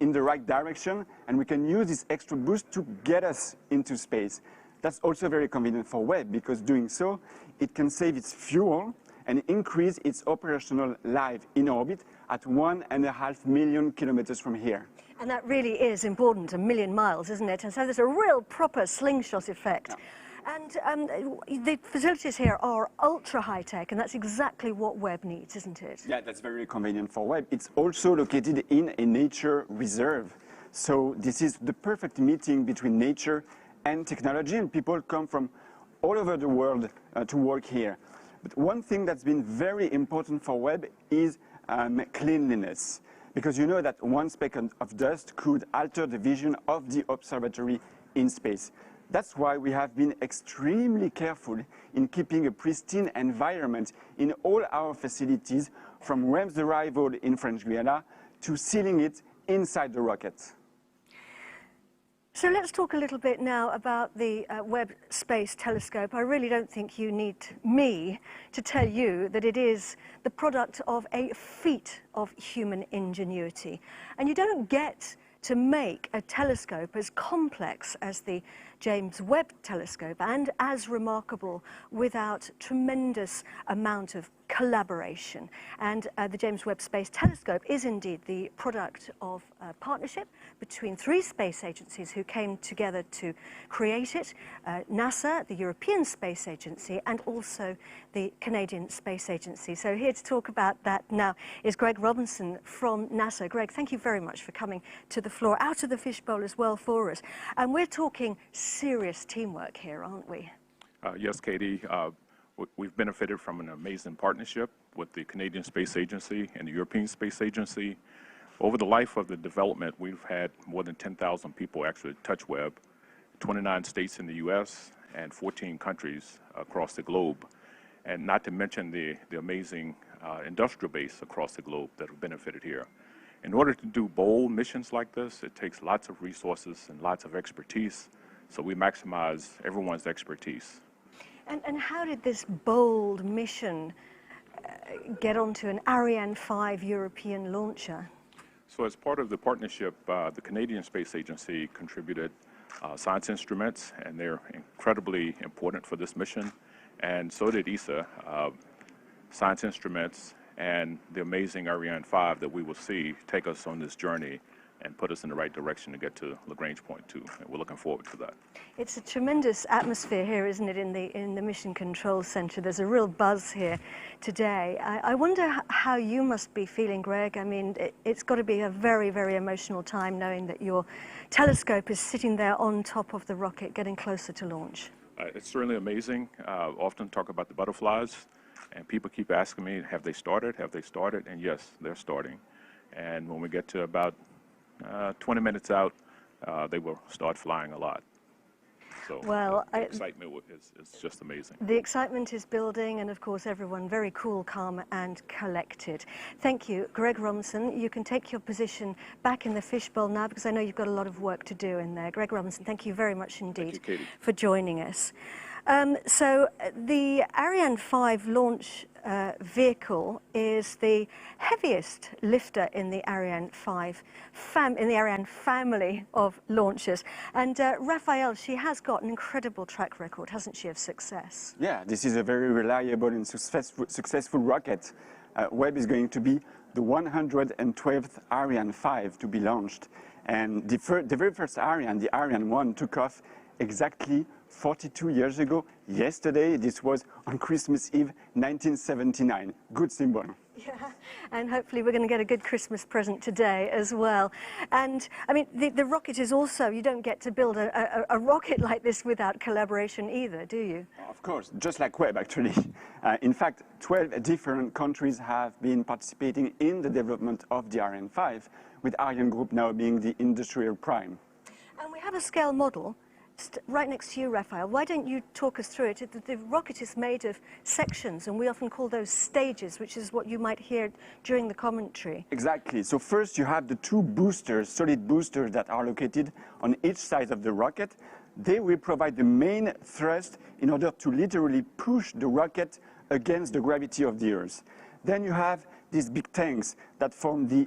in the right direction, and we can use this extra boost to get us into space. That's also very convenient for Webb, because doing so, it can save its fuel and increase its operational life in orbit at 1.5 million kilometers from here. And that really is important, 1 million miles, isn't it? And so there's a real proper slingshot effect. Yeah. And the facilities here are ultra high-tech, and that's exactly what Webb needs, isn't it? Yeah, that's very convenient for Webb. It's also located in a nature reserve. So this is the perfect meeting between nature and technology, and people come from all over the world to work here. But one thing that's been very important for Webb is cleanliness, because you know that one speck of dust could alter the vision of the observatory in space. That's why we have been extremely careful in keeping a pristine environment in all our facilities, from Webb's arrival in French Guiana to sealing it inside the rocket. So let's talk a little bit now about the Webb Space Telescope. I really don't think you need me to tell you that it is the product of a feat of human ingenuity. And you don't get to make a telescope as complex as the James Webb Telescope and as remarkable without tremendous amount of collaboration. And the James Webb Space Telescope is indeed the product of a partnership between 3 space agencies who came together to create it, NASA, the European Space Agency, and also the Canadian Space Agency. So here to talk about that now is Greg Robinson from NASA. Greg, thank you very much for coming to the floor, out of the fishbowl as well for us. And we're talking serious teamwork here, aren't we? Yes, Katie. We've benefited from an amazing partnership with the Canadian Space Agency and the European Space Agency. Over the life of the development, we've had more than 10,000 people actually touch Webb, 29 states in the U.S. and 14 countries across the globe, and not to mention the amazing industrial base across the globe that have benefited here. In order to do bold missions like this, it takes lots of resources and lots of expertise, so we maximize everyone's expertise. And how did this bold mission get onto an Ariane 5 European launcher? So as part of the partnership, the Canadian Space Agency contributed science instruments, and they're incredibly important for this mission. And so did ESA, science instruments, and the amazing Ariane 5 that we will see take us on this journey and put us in the right direction to get to Lagrange point 2. And we're looking forward to that. It's a tremendous atmosphere here, isn't it, in the Mission Control Center? There's a real buzz here today. I wonder how you must be feeling, Greg. I mean, it's got to be a very, very emotional time knowing that your telescope is sitting there on top of the rocket, getting closer to launch. It's certainly amazing. I often talk about the butterflies, and people keep asking me, have they started? Have they started? And yes, they're starting. And when we get to about 20 minutes out, they will start flying a lot. So well, the excitement is just amazing. The excitement is building, and of course everyone very cool, calm and collected. Thank you, Greg Robinson. You can take your position back in the fishbowl now, because I know you've got a lot of work to do in there. Greg Robinson, thank you very much indeed for joining us. So the Ariane 5 launch vehicle is the heaviest lifter in the Ariane 5 Ariane family of launchers. And Raphael, she has got an incredible track record, hasn't she, of success? Yeah, this is a very reliable and successful rocket. Webb is going to be the 112th Ariane 5 to be launched. And the very first Ariane, the Ariane 1, took off exactly 42 years ago. Yesterday, this was on Christmas Eve, 1979. Good symbol. Yeah, and hopefully we're going to get a good Christmas present today as well. And I mean, the rocket is also, you don't get to build a rocket like this without collaboration either, do you? Of course, just like Webb, actually. In fact, 12 different countries have been participating in the development of the Ariane 5, with Ariane Group now being the industrial prime. And we have a scale model right next to you, Raphael. Why don't you talk us through it? The rocket is made of sections, and we often call those stages, which is what you might hear during the commentary. Exactly. So first you have the 2 boosters, solid boosters, that are located on each side of the rocket. They will provide the main thrust in order to literally push the rocket against the gravity of the Earth. Then you have these big tanks that form the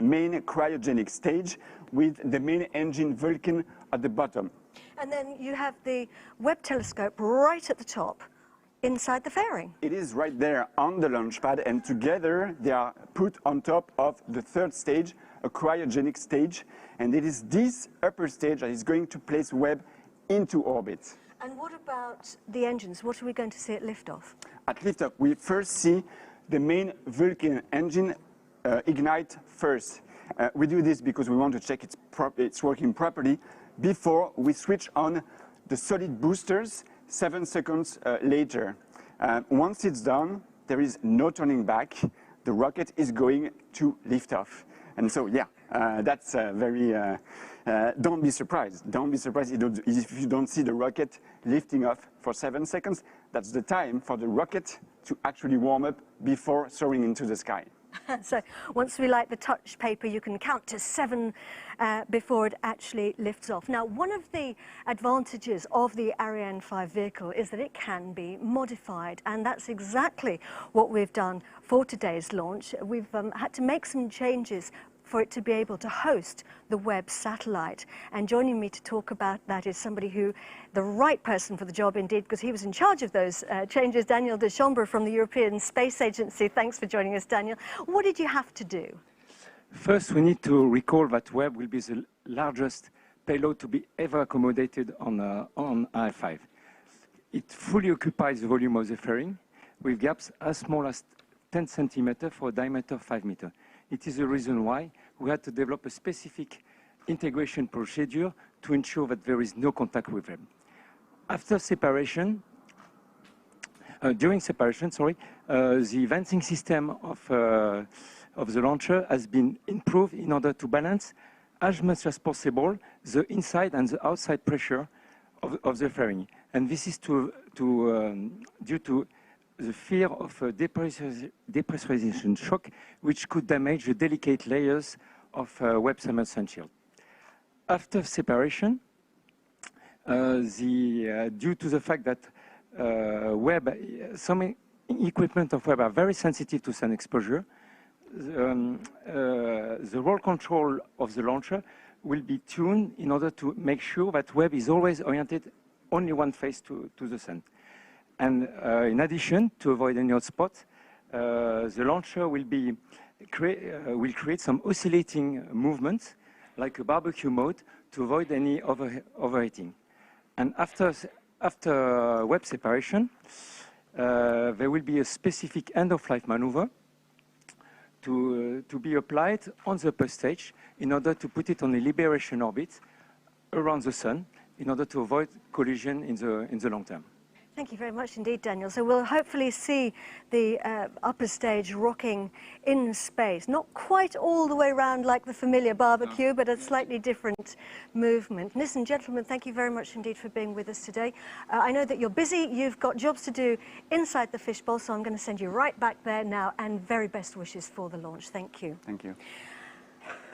main cryogenic stage with the main engine Vulcan at the bottom. And then you have the Webb telescope right at the top, inside the fairing. It is right there on the launch pad, and together they are put on top of the third stage, a cryogenic stage, and it is this upper stage that is going to place Webb into orbit. And what about the engines? What are we going to see at liftoff? At liftoff, we first see the main Vulcan engine ignite first. We do this because we want to check it's working properly before we switch on the solid boosters 7 seconds later. Once it's done, there is no turning back. The rocket is going to lift off. And so, yeah, that's very, don't be surprised. Don't be surprised if you don't see the rocket lifting off for 7 seconds. That's the time for the rocket to actually warm up before soaring into the sky. So once we light the touch paper, you can count to 7 before it actually lifts off. Now, one of the advantages of the Ariane 5 vehicle is that it can be modified, and that's exactly what we've done for today's launch. We've had to make some changes for it to be able to host the Webb satellite. And joining me to talk about that is somebody who, the right person for the job indeed, because he was in charge of those changes, Daniel de Chambre from the European Space Agency. Thanks for joining us, Daniel. What did you have to do? First, we need to recall that Webb will be the largest payload to be ever accommodated on R5. It fully occupies the volume of the fairing, with gaps as small as 10 centimeters for a diameter of 5 meters. It is the reason why we had to develop a specific integration procedure to ensure that there is no contact with them. After separation, during separation, the venting system of the launcher has been improved in order to balance as much as possible the inside and the outside pressure of the fairing. And this is due to the fear of a depressurization shock, which could damage the delicate layers of Webb submerged shield. After separation, due to the fact that Webb, some equipment of Webb are very sensitive to sun exposure, the roll control of the launcher will be tuned in order to make sure that Webb is always oriented only one face to the sun. And in addition, to avoid any hot spot, the launcher will create some oscillating movements, like a barbecue mode, to avoid any overheating. And after Webb separation, there will be a specific end-of-life maneuver to be applied on the upper stage in order to put it on a liberation orbit around the sun in order to avoid collision in the long term. Thank you very much indeed, Daniel. So we'll hopefully see the upper stage rocking in space. Not quite all the way around like the familiar barbecue, but a slightly different movement. Listen, gentlemen, thank you very much indeed for being with us today. I know that you're busy. You've got jobs to do inside the fishbowl, so I'm going to send you right back there now, and very best wishes for the launch. Thank you. Thank you.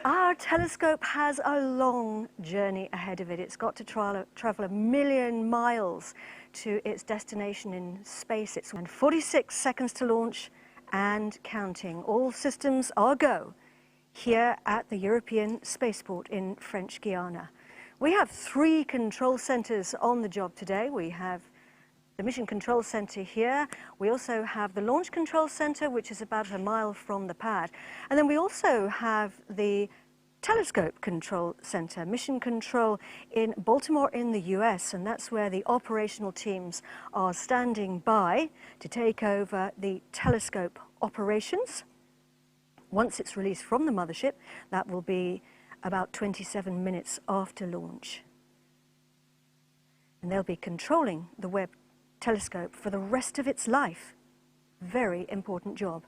Our telescope has a long journey ahead of it. It's got to travel 1 million miles to its destination in space. It's 46 seconds to launch and counting. All systems are go here at the European Spaceport in French Guiana. We have 3 control centers on the job today. We have the Mission Control Center here. We also have the Launch Control Center, which is about a mile from the pad. And then we also have the Telescope Control Center, Mission Control in Baltimore in the US, and that's where the operational teams are standing by to take over the telescope operations. Once it's released from the mothership, that will be about 27 minutes after launch. And they'll be controlling the Webb telescope for the rest of its life. Very important job.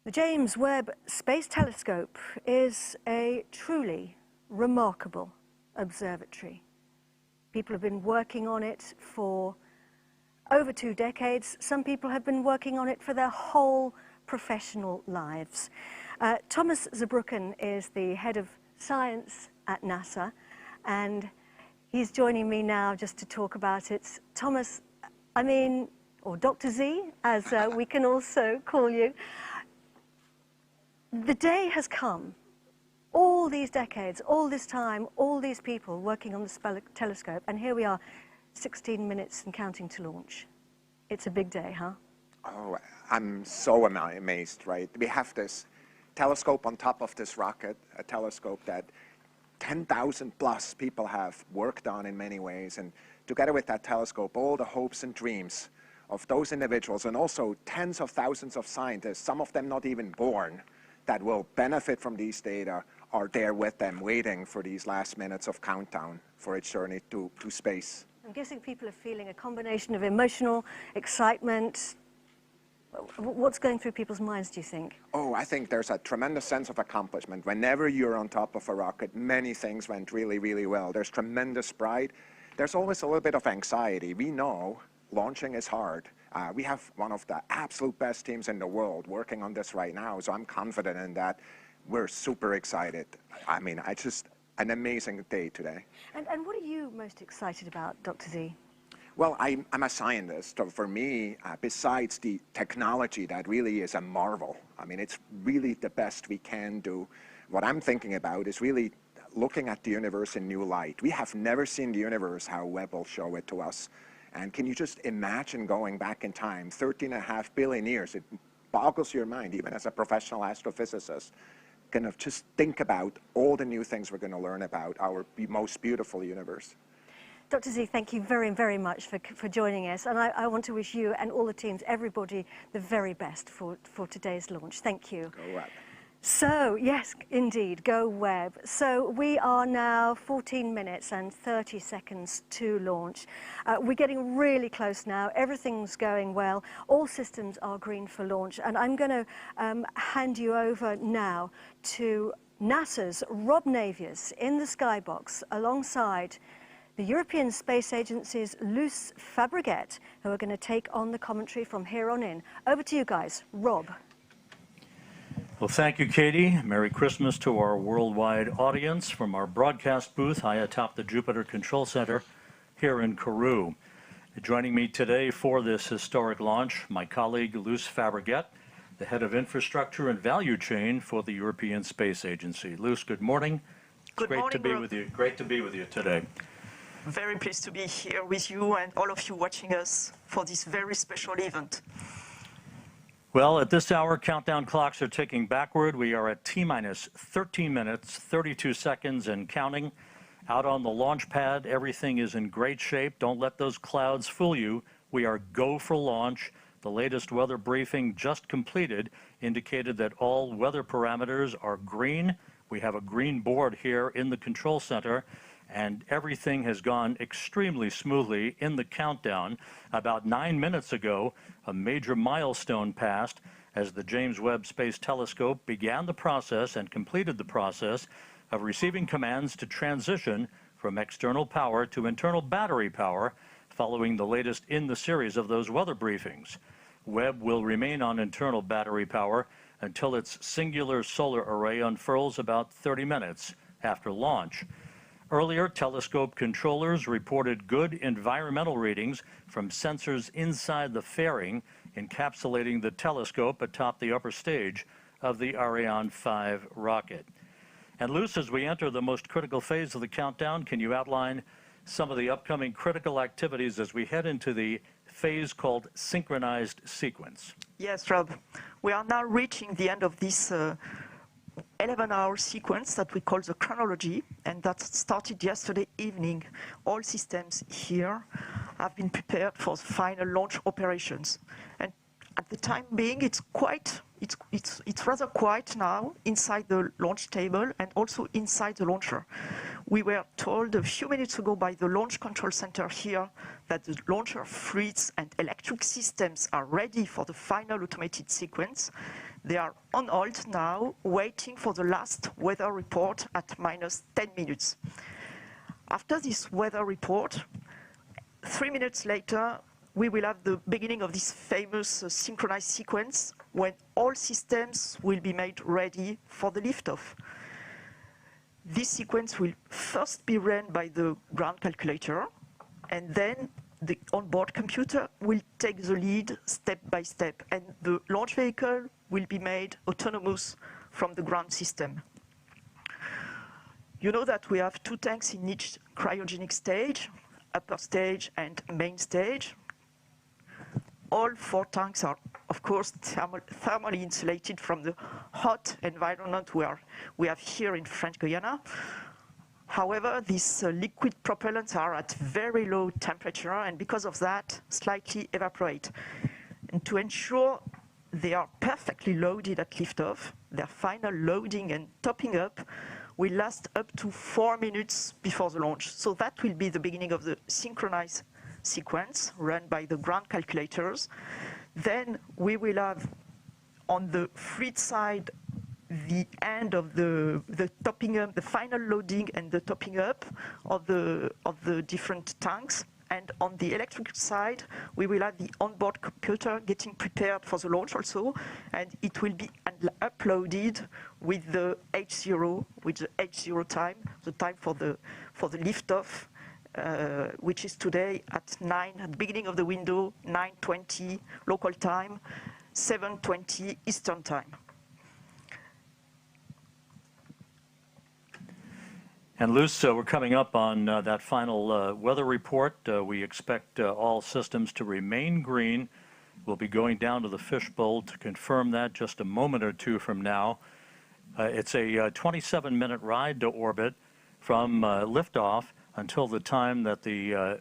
The James Webb Space Telescope is a truly remarkable observatory. People have been working on it for over 2 decades. Some people have been working on it for their whole professional lives. Thomas Zurbuchen is the head of science at NASA, and he's joining me now just to talk about it. Thomas, or Dr. Z, as we can also call you. The day has come. All these decades, all this time, all these people working on the telescope, and here we are, 16 minutes and counting to launch. It's a big day, huh? Oh, I'm so amazed, right? We have this telescope on top of this rocket, a telescope that 10,000 plus people have worked on in many ways, and together with that telescope, all the hopes and dreams of those individuals, and also tens of thousands of scientists, some of them not even born, that will benefit from these data, are there with them waiting for these last minutes of countdown for its journey to space. I'm guessing people are feeling a combination of emotional excitement. What's going through people's minds, do you think? Oh, I think there's a tremendous sense of accomplishment. Whenever you're on top of a rocket, many things went really, really well. There's tremendous pride. There's always a little bit of anxiety. We know launching is hard. We have one of the absolute best teams in the world working on this right now, so I'm confident in that. We're super excited. I mean, it's just an amazing day today. And what are you most excited about, Dr. Z? Well, I'm a scientist, so for me, besides the technology that really is a marvel, I mean, it's really the best we can do. What I'm thinking about is really looking at the universe in new light. We have never seen the universe how Webb will show it to us. And can you just imagine going back in time, 13.5 billion years? It boggles your mind, even as a professional astrophysicist. Kind of just think about all the new things we're going to learn about our most beautiful universe. Dr. Z, thank you very, very much for joining us. And I want to wish you and all the teams, everybody, the very best for today's launch. Thank you. Go Webb. So, yes, indeed, go Webb. So we are now 14 minutes and 30 seconds to launch. We're getting really close now. Everything's going well. All systems are green for launch. And I'm going to hand you over now to NASA's Rob Navius in the skybox alongside the European Space Agency's Luce Fabregat, who are going to take on the commentary from here on in. Over to you guys. Rob. Well, thank you, Katie. Merry Christmas to our worldwide audience from our broadcast booth high atop the Jupiter Control Center here in Kourou. Joining me today for this historic launch, my colleague Luce Fabregat, the head of infrastructure and value chain for the European Space Agency. Luce, good morning. Good morning, great to be with you. Great to be with you today. Very pleased to be here with you and all of you watching us for this very special event. Well, at this hour, countdown clocks are ticking backward. We are at T-minus 13 minutes, 32 seconds and counting. Out on the launch pad, everything is in great shape. Don't let those clouds fool you. We are go for launch. The latest weather briefing just completed indicated that all weather parameters are green. We have a green board here in the control center, and everything has gone extremely smoothly in the countdown. About 9 minutes ago, a major milestone passed as the James Webb Space Telescope began the process and completed the process of receiving commands to transition from external power to internal battery power following the latest in the series of those weather briefings. Webb will remain on internal battery power until its singular solar array unfurls about 30 minutes after launch. Earlier, telescope controllers reported good environmental readings from sensors inside the fairing encapsulating the telescope atop the upper stage of the Ariane 5 rocket. And Luce, as we enter the most critical phase of the countdown, can you outline some of the upcoming critical activities as we head into the phase called synchronized sequence? Yes, Rob. We are now reaching the end of this 11-hour sequence that we call the chronology, and that started yesterday evening. All systems here have been prepared for the final launch operations. And at the time being, it's rather quiet now inside the launch table and also inside the launcher. We were told a few minutes ago by the Launch Control Center here that the launcher fluids and electric systems are ready for the final automated sequence. They are on hold now, waiting for the last weather report at minus 10 minutes. After this weather report, 3 minutes later, we will have the beginning of this famous synchronized sequence when all systems will be made ready for the liftoff. This sequence will first be run by the ground calculator, and then the onboard computer will take the lead step by step, and the launch vehicle will be made autonomous from the ground system. You know that we have 2 tanks in each cryogenic stage, upper stage and main stage. All 4 tanks are, of course, thermally insulated from the hot environment we have here in French Guiana. However, these liquid propellants are at very low temperature, and because of that, slightly evaporate. And to ensure they are perfectly loaded at liftoff, their final loading and topping up will last up to 4 minutes before the launch. So that will be the beginning of the synchronized sequence run by the ground calculators. Then we will have on the fleet side the end of the topping up, the final loading and the topping up of the different tanks. And on the electrical side, we will have the onboard computer getting prepared for the launch also, and it will be uploaded with the H0, with the H0 time, the time for the liftoff, which is today at the beginning of the window, 9:20 local time, 7:20 Eastern time. And Luce, we're coming up on that final weather report. We expect all systems to remain green. We'll be going down to the fishbowl to confirm that just a moment or two from now. It's a 27-minute ride to orbit from liftoff until the time that the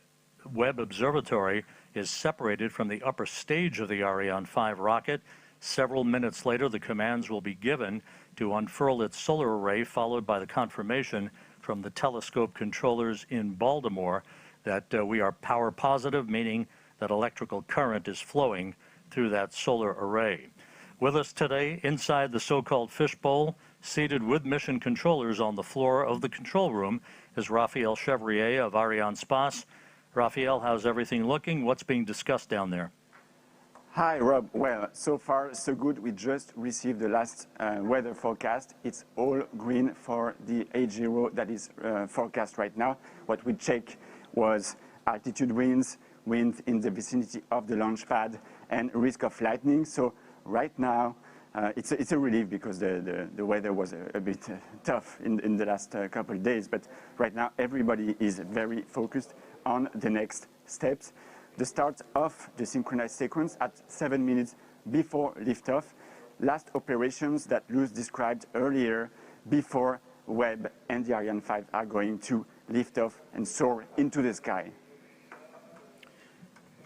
Webb Observatory is separated from the upper stage of the Ariane 5 rocket. Several minutes later, the commands will be given to unfurl its solar array, followed by the confirmation from the telescope controllers in Baltimore that we are power positive, meaning that electrical current is flowing through that solar array. With us today, inside the so-called fishbowl, seated with mission controllers on the floor of the control room, is Raphael Chevrier of Arianespace. Raphael, how's everything looking? What's being discussed down there? Hi, Rob. Well, so far, so good. We just received the last weather forecast. It's all green for the H0 that is forecast right now. What we checked was altitude winds, wind in the vicinity of the launch pad, and risk of lightning. So right now, it's a relief because the weather was a bit tough in the last couple of days. But right now, everybody is very focused on the next steps. The start of the synchronized sequence at 7 minutes before liftoff. Last operations that Luce described earlier before Webb and the Ariane 5 are going to lift off and soar into the sky.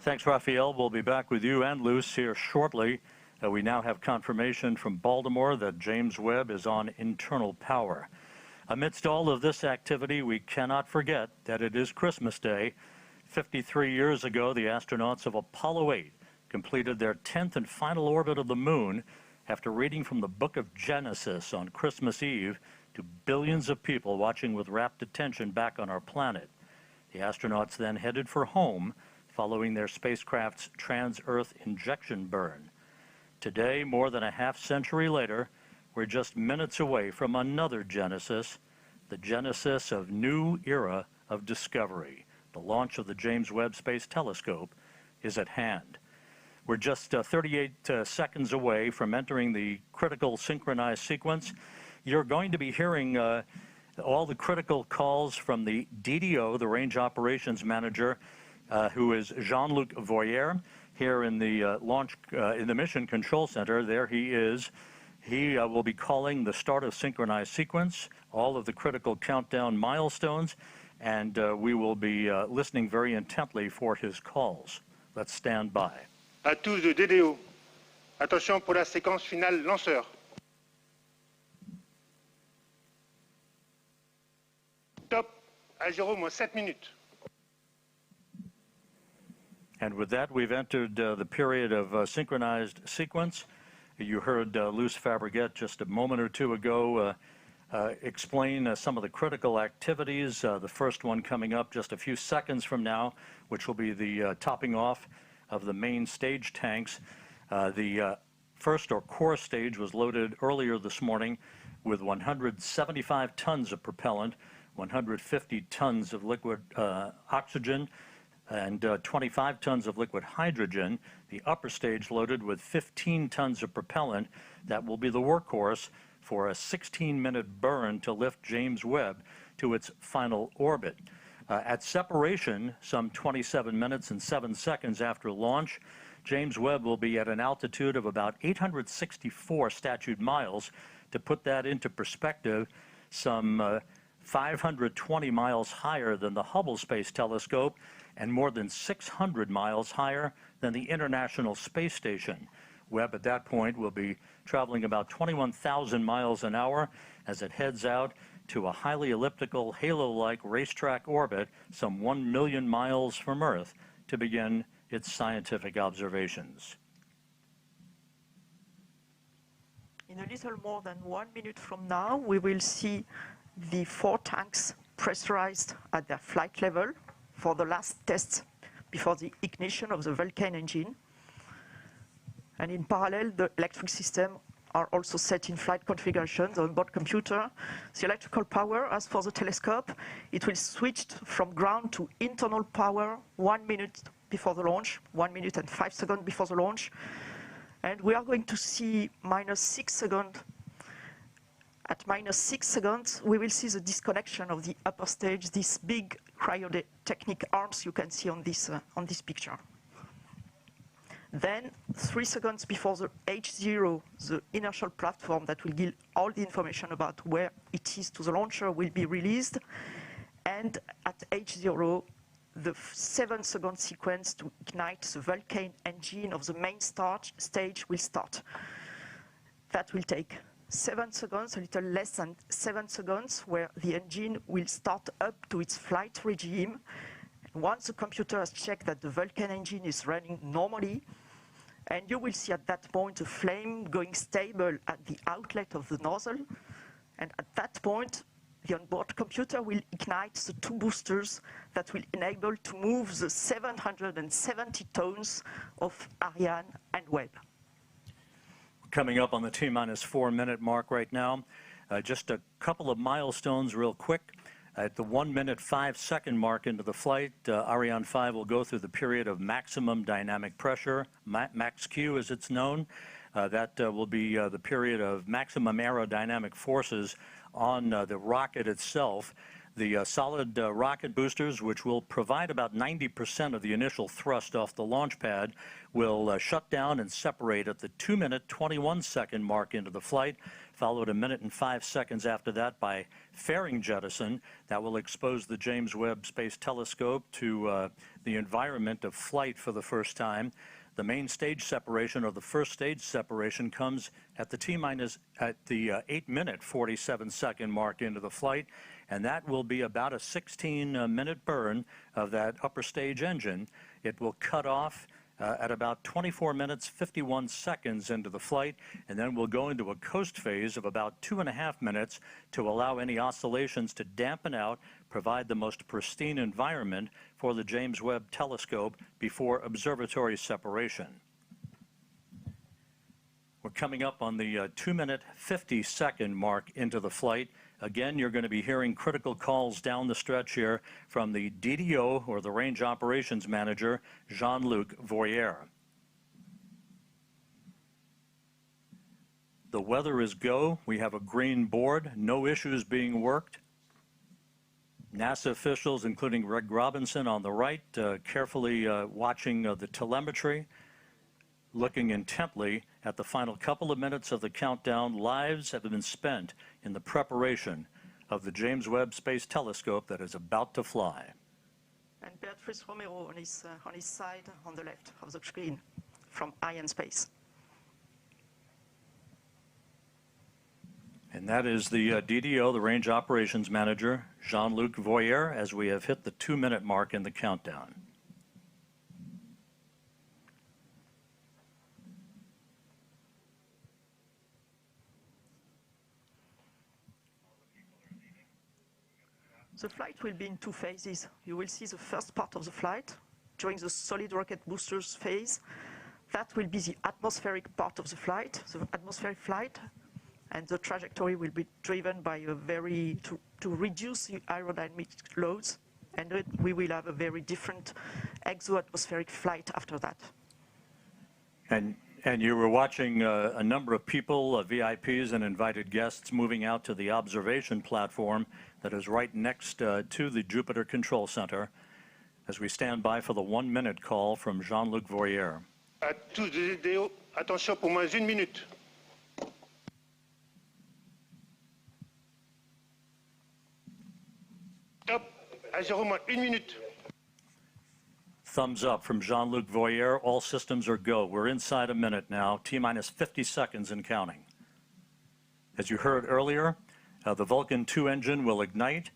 Thanks, Raphael. We'll be back with you and Luce here shortly. We now have confirmation from Baltimore that James Webb is on internal power. Amidst all of this activity, we cannot forget that it is Christmas Day. 53 years ago, the astronauts of Apollo 8 completed their 10th and final orbit of the moon after reading from the book of Genesis on Christmas Eve to billions of people watching with rapt attention back on our planet. The astronauts then headed for home following their spacecraft's trans-Earth injection burn. Today, more than a half-century later, we're just minutes away from another Genesis, the genesis of new era of discovery. The launch of the James Webb Space Telescope is at hand. We're just 38 seconds away from entering the critical synchronized sequence. You're going to be hearing all the critical calls from the DDO, the Range Operations Manager, who is Jean-Luc Voyer, here in the in the Mission Control Center. There he is. He will be calling the start of synchronized sequence, all of the critical countdown milestones, and we will be listening very intently for his calls. Let's stand by. À tous de DDO, attention pour la séquence finale lanceur. Top à 0-7 minutes. And with that, we've entered the period of synchronized sequence. You heard Luce Fabregat just a moment or two ago explain some of the critical activities. The first one coming up just a few seconds from now, which will be the topping off of the main stage tanks. The first or core stage was loaded earlier this morning with 175 tons of propellant, 150 tons of liquid oxygen, and 25 tons of liquid hydrogen. The upper stage loaded with 15 tons of propellant that will be the workhorse for a 16-minute burn to lift James Webb to its final orbit. At separation, some 27 minutes and 7 seconds after launch, James Webb will be at an altitude of about 864 statute miles. To put that into perspective, some 520 miles higher than the Hubble Space Telescope and more than 600 miles higher than the International Space Station. Webb at that point will be traveling about 21,000 miles an hour as it heads out to a highly elliptical, halo-like racetrack orbit some 1 million miles from Earth to begin its scientific observations. In a little more than 1 minute from now, we will see the 4 tanks pressurized at their flight level for the last tests before the ignition of the Vulcan engine. And in parallel, the electric system are also set in flight configurations on board computer. The electrical power, as for the telescope, it will switch from ground to internal power 1 minute before the launch, 1 minute and 5 seconds before the launch. And we are going to see -6 seconds. At -6 seconds, we will see the disconnection of the upper stage, these big cryotechnic arms you can see on this picture. Then, 3 seconds before the H0, the inertial platform that will give all the information about where it is to the launcher will be released. And at H0, the 7-second sequence to ignite the Vulcan engine of the main stage will start. That will take 7 seconds, a little less than 7 seconds, where the engine will start up to its flight regime. Once the computer has checked that the Vulcan engine is running normally, and you will see at that point a flame going stable at the outlet of the nozzle, and at that point, the onboard computer will ignite the 2 boosters that will enable to move the 770 tons of Ariane and Webb. Coming up on the T-minus 4 minute mark right now, just a couple of milestones real quick. At the 1 minute 5 second mark into the flight, Ariane 5 will go through the period of maximum dynamic pressure, max Q as it's known. That will be the period of maximum aerodynamic forces on the rocket itself. The solid rocket boosters, which will provide about 90% of the initial thrust off the launch pad, will shut down and separate at the 2 minute 21 second mark into the flight, followed 1 minute and 5 seconds after that by fairing jettison. That will expose the James Webb Space Telescope to the environment of flight for the first time. The main stage separation, or the first stage separation, comes at the 8 minute 47 second mark into the flight, and that will be about a 16-minute burn of that upper stage engine. It will cut off at about 24 minutes 51 seconds into the flight, and then we'll go into a coast phase of about 2.5 minutes to allow any oscillations to dampen out, provide the most pristine environment for the James Webb Telescope before observatory separation. We're coming up on the 2 minute 50 second mark into the flight. Again, you're going to be hearing critical calls down the stretch here from the DDO, or the Range Operations Manager, Jean-Luc Voyer. The weather is go. We have a green board, no issues being worked. NASA officials, including Greg Robinson on the right, carefully watching the telemetry, looking intently at the final couple of minutes of the countdown. Lives have been spent in the preparation of the James Webb Space Telescope that is about to fly. And Beatrice Romero on his side, on the left of the screen, from Arianespace. And that is the DDO, the Range Operations Manager, Jean-Luc Voyer, as we have hit the 2 minute mark in the countdown. The flight will be in 2 phases. You will see the first part of the flight during the solid rocket boosters phase. That will be the atmospheric part of the flight, the atmospheric flight. and the trajectory will be driven by a to reduce the aerodynamic loads, and we will have a very different exo-atmospheric flight after that. And you were watching a number of people, VIPs and invited guests, moving out to the observation platform that is right next to the Jupiter Control Center as we stand by for the 1-minute call from Jean-Luc Voyer. À tous les vidéos, attention pour moins 1 minute. Top, à 0 moins 1 minute. Thumbs up from Jean-Luc Voyer. All systems are go. We're inside a minute now, T-minus 50 seconds and counting. As you heard earlier, the Vulcan 2 engine will ignite.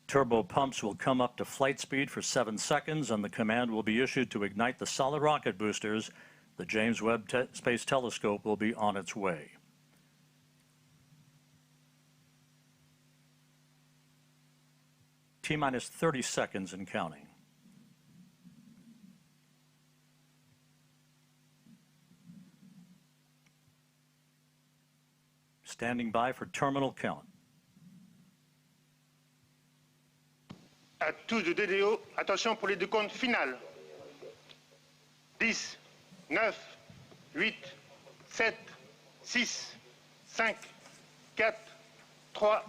Turbo pumps will come up to flight speed for 7 seconds, and the command will be issued to ignite the solid rocket boosters. The James Webb Space Telescope will be on its way. T-minus 30 seconds and counting. Standing by for terminal count. À tous de DDO, attention pour les décomptes finales. 10, 9, 8, 7, 6, 5, 4, 3,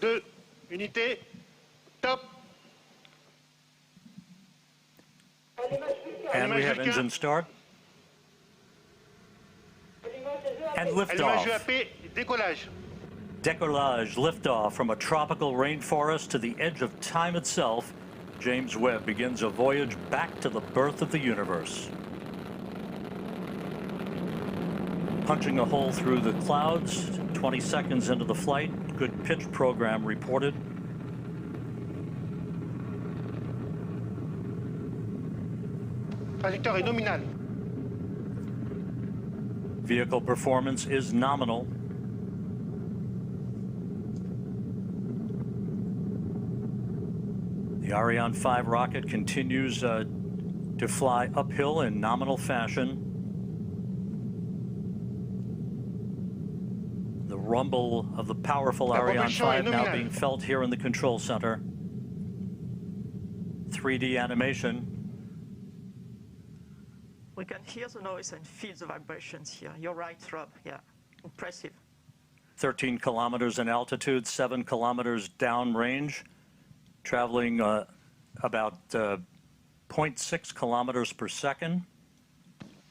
2, unité, top. And we have engine start. And liftoff. Décollage. Décollage, liftoff from a tropical rainforest to the edge of time itself. James Webb begins a voyage back to the birth of the universe. Punching a hole through the clouds, 20 seconds into the flight. Good pitch program reported. Trajectoire est nominale. Vehicle performance is nominal. The Ariane 5 rocket continues to fly uphill in nominal fashion. The rumble of the powerful Ariane 5 now being felt here in the control center. 3D animation. We can hear the noise and feel the vibrations here. You're right, Rob. Yeah, impressive. 13 kilometers in altitude, 7 kilometers downrange, traveling about 0.6 kilometers per second.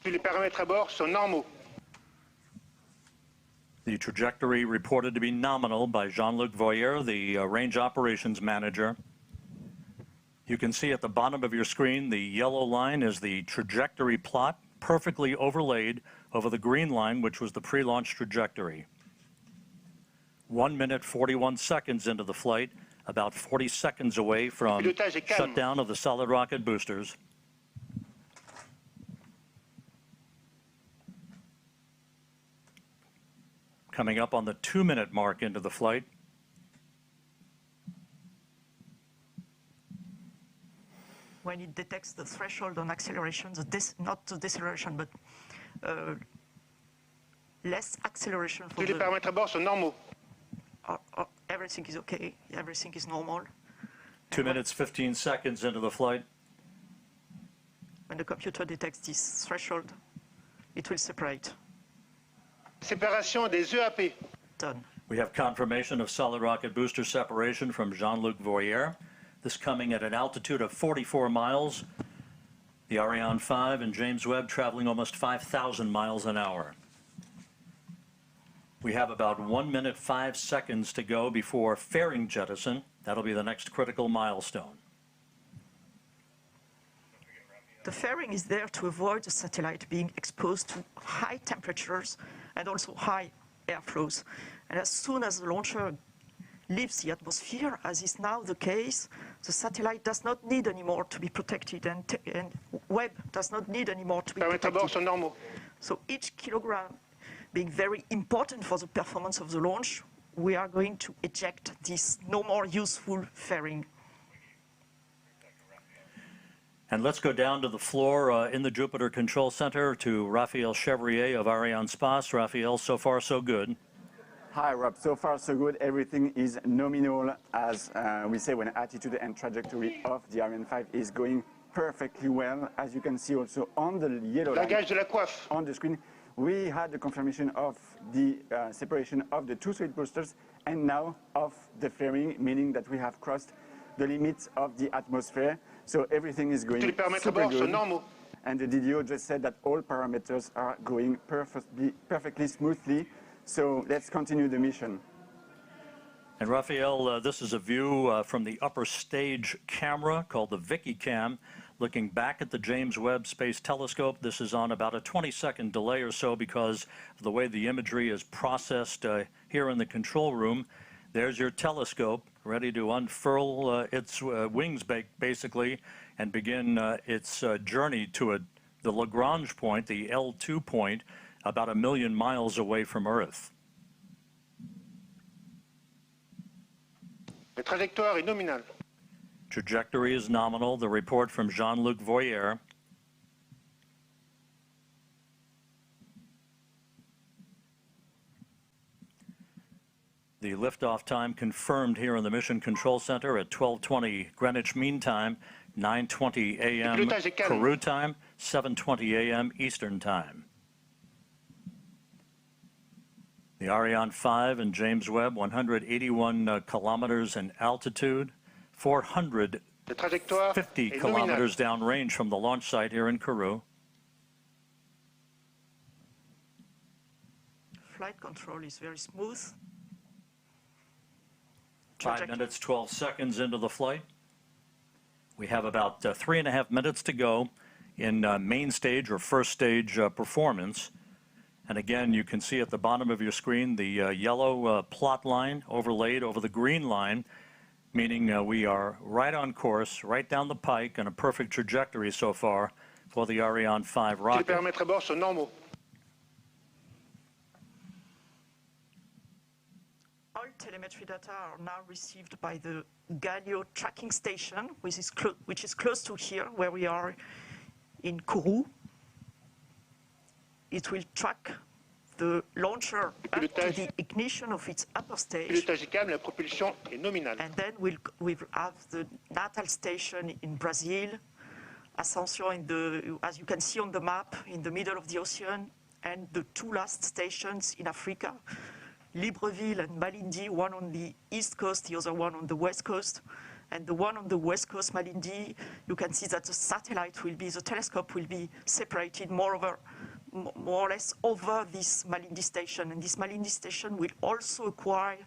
Tous les paramètres à bord sont normaux. The trajectory reported to be nominal by Jean-Luc Voyer, the range operations manager. You can see at the bottom of your screen, the yellow line is the trajectory plot, perfectly overlaid over the green line, which was the pre-launch trajectory. 1 minute, 41 seconds into the flight, about 40 seconds away from shutdown of the solid rocket boosters. Coming up on the 2-minute mark into the flight. When it detects the threshold on acceleration, not the deceleration, but less acceleration for Tous les paramètres à bord sont normaux. Everything is okay, everything is normal. 2 minutes, 15 seconds into the flight. When the computer detects this threshold, it will separate. Séparation des EAP. Done. We have confirmation of solid rocket booster separation from Jean-Luc Voyer. This coming at an altitude of 44 miles. The Ariane 5 and James Webb traveling almost 5,000 miles an hour. We have about 1 minute, 5 seconds to go before fairing jettison. That'll be the next critical milestone. The fairing is there to avoid the satellite being exposed to high temperatures and also high airflows. And as soon as the launcher leaves the atmosphere, as is now the case, the satellite does not need anymore to be protected, and Webb does not need anymore to be protected. So each kilogram being very important for the performance of the launch, we are going to eject this no more useful fairing. And let's go down to the floor in the Jupiter Control Center to Raphael Chevrier of Arianespace. Raphael, so far so good. Hi, Rob. So far, so good. Everything is nominal, as we say, when attitude and trajectory of the Ariane 5 is going perfectly well. As you can see also on the yellow line on the screen, we had the confirmation of the separation of the two solid boosters and now of the flaring, meaning that we have crossed the limits of the atmosphere. So everything is going super good. And the DDO just said that all parameters are going perfectly smoothly. So let's continue the mission. And Raphael, this is a view from the upper stage camera called the Vicky Cam, looking back at the James Webb Space Telescope. This is on about a 20-second delay or so because of the way the imagery is processed here in the control room. There's your telescope ready to unfurl its wings basically and begin its journey to the Lagrange point, the L2 point, about 1 million miles away from Earth. La trajectoire est nominale. Trajectory is nominal. The report from Jean-Luc Voyer. The liftoff time confirmed here in the Mission Control Center at 12:20 Greenwich Mean Time, 9:20 a.m. Peru time, 7:20 a.m. Eastern Time. The Ariane 5 and James Webb, 181 kilometers in altitude, 450 kilometers downrange from the launch site here in Kourou. Flight control is very smooth. 5 minutes, 12 seconds into the flight. We have about 3.5 minutes to go in main stage or first stage performance. And again, you can see at the bottom of your screen the yellow plot line overlaid over the green line, meaning we are right on course, right down the pike, and a perfect trajectory so far for the Ariane 5 rocket. All telemetry data are now received by the Galileo tracking station, which is close to here, where we are in Kourou. It will track the launcher up to the ignition of its upper stage. And then we'll have the Natal station in Brazil, Ascension as you can see on the map, in the middle of the ocean, and the two last stations in Africa, Libreville and Malindi, one on the east coast, the other one on the west coast. And the one on the west coast, Malindi, you can see that the telescope will be separated more or less over this Malindi station. And this Malindi station will also acquire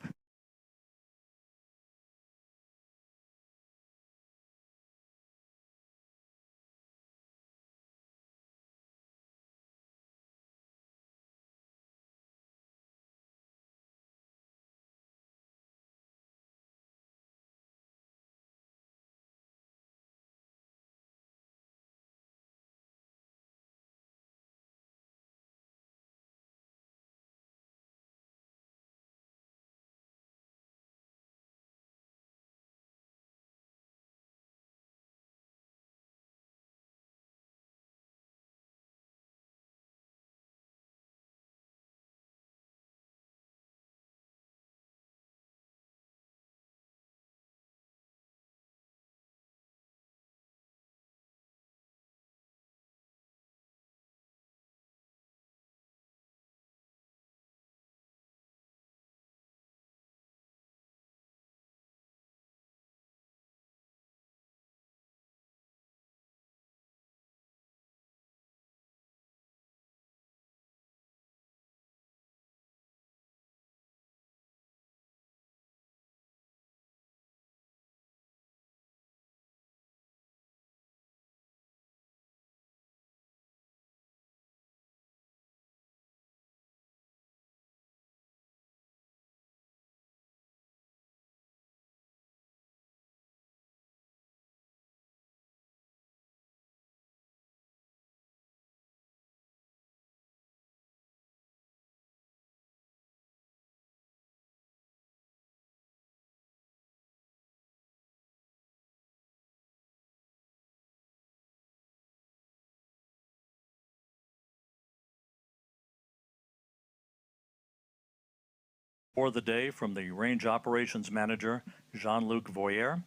for the day from the Range Operations Manager, Jean-Luc Voyer,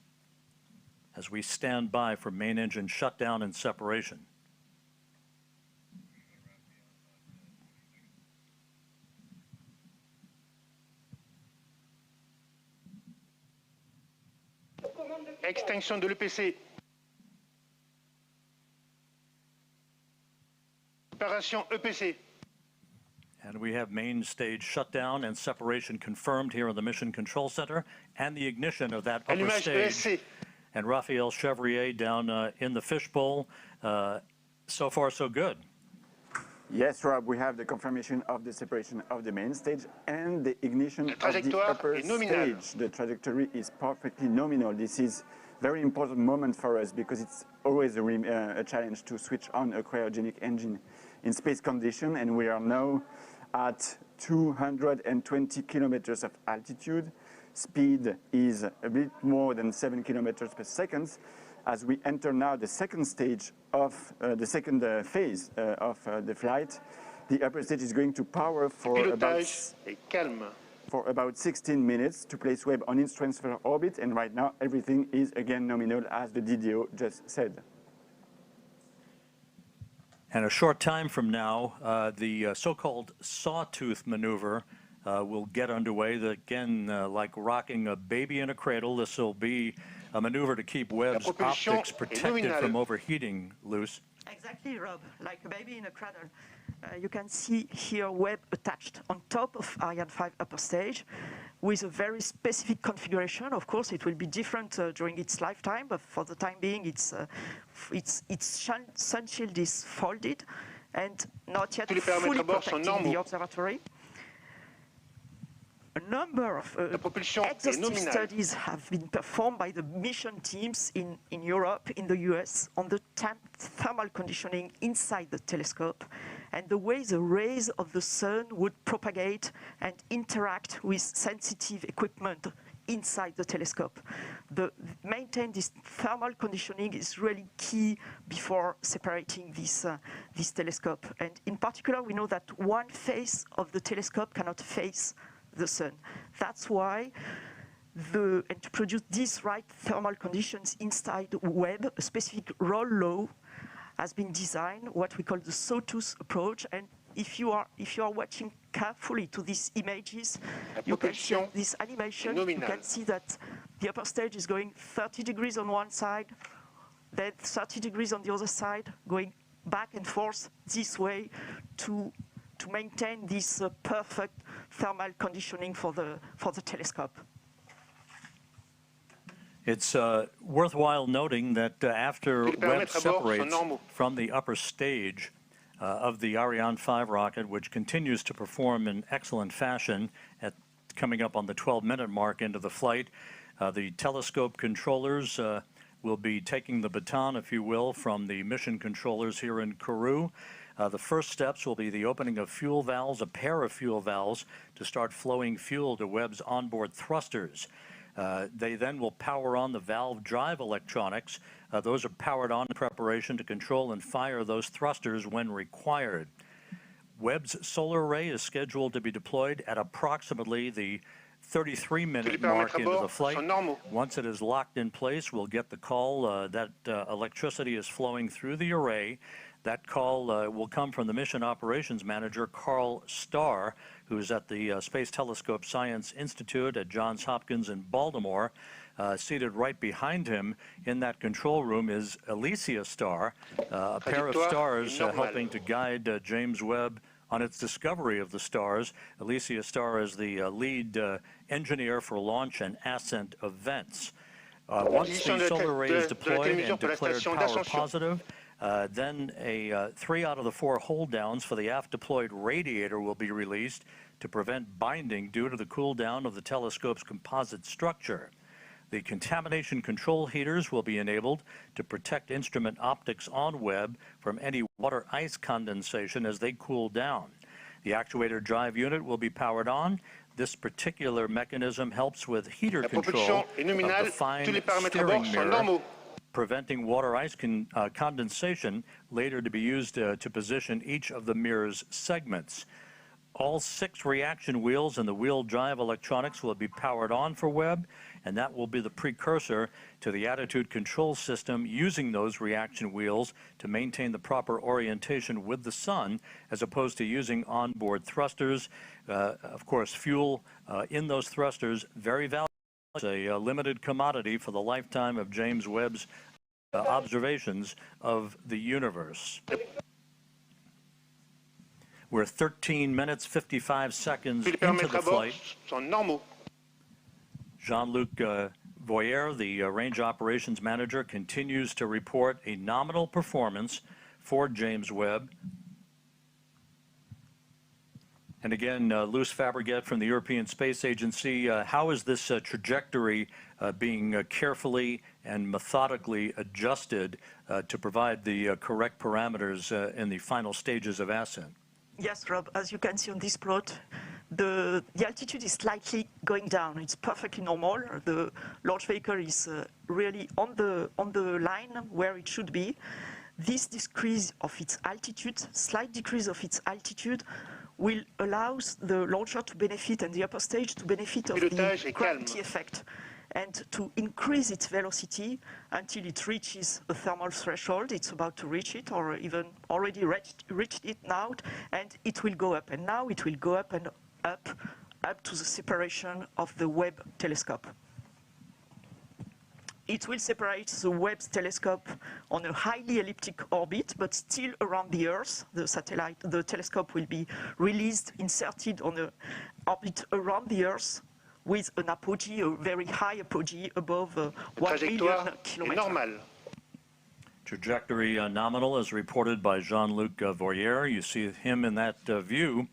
as we stand by for main engine shutdown and separation. Extinction de l'EPC. Séparation EPC. And we have main stage shutdown and separation confirmed here in the Mission Control Center, and the ignition of that upper stage. And Raphael Chevrier down in the fishbowl. So far, so good. Yes, Rob, we have the confirmation of the separation of the main stage and the ignition of the upper stage. The trajectory is perfectly nominal. This is a very important moment for us because it's always a challenge to switch on a cryogenic engine in space condition, and we are now at 220 kilometers of altitude. Speed is a bit more than 7 kilometers per second. As we enter now the second stage of the second phase of the flight, the upper stage is going to power for about 16 minutes to place Webb on its transfer orbit, and right now everything is again nominal, as the DDO just said. And a short time from now, the so-called sawtooth maneuver will get underway. Again, like rocking a baby in a cradle, this will be a maneuver to keep Webb's optics protected from overheating, Luce. Exactly, Rob, like a baby in a cradle. You can see here Webb attached on top of Ariane 5 upper stage with a very specific configuration. Of course, it will be different during its lifetime, but for the time being, its sun shield is folded and not yet fully protecting the observatory. A number of exhaustive studies have been performed by the mission teams in Europe, in the US, on the thermal conditioning inside the telescope and the way the rays of the sun would propagate and interact with sensitive equipment inside the telescope. Maintain this thermal conditioning is really key before separating this telescope. And in particular, we know that one face of the telescope cannot face the sun. That's why, and to produce these right thermal conditions inside Webb, a specific roll law has been designed, what we call the sawtooth approach. And if you are watching carefully to these images, you can see this animation. You can see that the upper stage is going 30 degrees on one side, then 30 degrees on the other side, going back and forth this way to maintain this perfect thermal conditioning for the telescope. It's worthwhile noting that after Webb separates from the upper stage of the Ariane 5 rocket, which continues to perform in excellent fashion coming up on the 12-minute mark into the flight, the telescope controllers will be taking the baton, if you will, from the mission controllers here in Kourou. The first steps will be the opening of fuel valves, a pair of fuel valves, to start flowing fuel to Webb's onboard thrusters. They then will power on the valve drive electronics. Those are powered on in preparation to control and fire those thrusters when required. Webb's solar array is scheduled to be deployed at approximately the 33-minute mark into the flight. Once it is locked in place, we'll get the call that electricity is flowing through the array. That call will come from the Mission Operations Manager, Carl Starr, who's at the Space Telescope Science Institute at Johns Hopkins in Baltimore. Seated right behind him in that control room is Alicia Starr, a pair of stars helping to guide James Webb on its discovery of the stars. Alicia Starr is the lead engineer for launch and ascent events. Once the solar array is deployed and declared power positive, then 3 out of the 4 hold downs for the aft deployed radiator will be released to prevent binding due to the cool down of the telescope's composite structure. The contamination control heaters will be enabled to protect instrument optics on Webb from any water ice condensation as they cool down. The actuator drive unit will be powered on. This particular mechanism helps with heater control of the fine steering mirror, preventing water ice condensation later to be used to position each of the mirror's segments. All 6 reaction wheels and the wheel drive electronics will be powered on for Webb, and that will be the precursor to the attitude control system using those reaction wheels to maintain the proper orientation with the sun, as opposed to using onboard thrusters. Of course, fuel in those thrusters, very valuable. It's a limited commodity for the lifetime of James Webb's observations of the universe. We're 13 minutes, 55 seconds into the flight. Jean-Luc Voyer, the range operations manager, continues to report a nominal performance for James Webb. And again, Luce Fabregat from the European Space Agency, how is this trajectory being carefully and methodically adjusted to provide the correct parameters in the final stages of ascent? Yes, Rob, as you can see on this plot, the altitude is slightly going down. It's perfectly normal. The launch vehicle is really on the line where it should be. This decrease of its altitude, slight decrease of its altitude, will allow the launcher to benefit and the upper stage to benefit of the gravity effect and to increase its velocity until it reaches a thermal threshold. It's about to reach it, or even already reached it now, and it will go up. And now it will go up and up to the separation of the Webb telescope. It will separate the Webb telescope on a highly elliptic orbit, but still around the Earth. The telescope will be released, inserted on an orbit around the Earth, with an apogee, a very high apogee above 1 million kilometers. Trajectory nominal as reported by Jean-Luc Voyer. You see him in that view,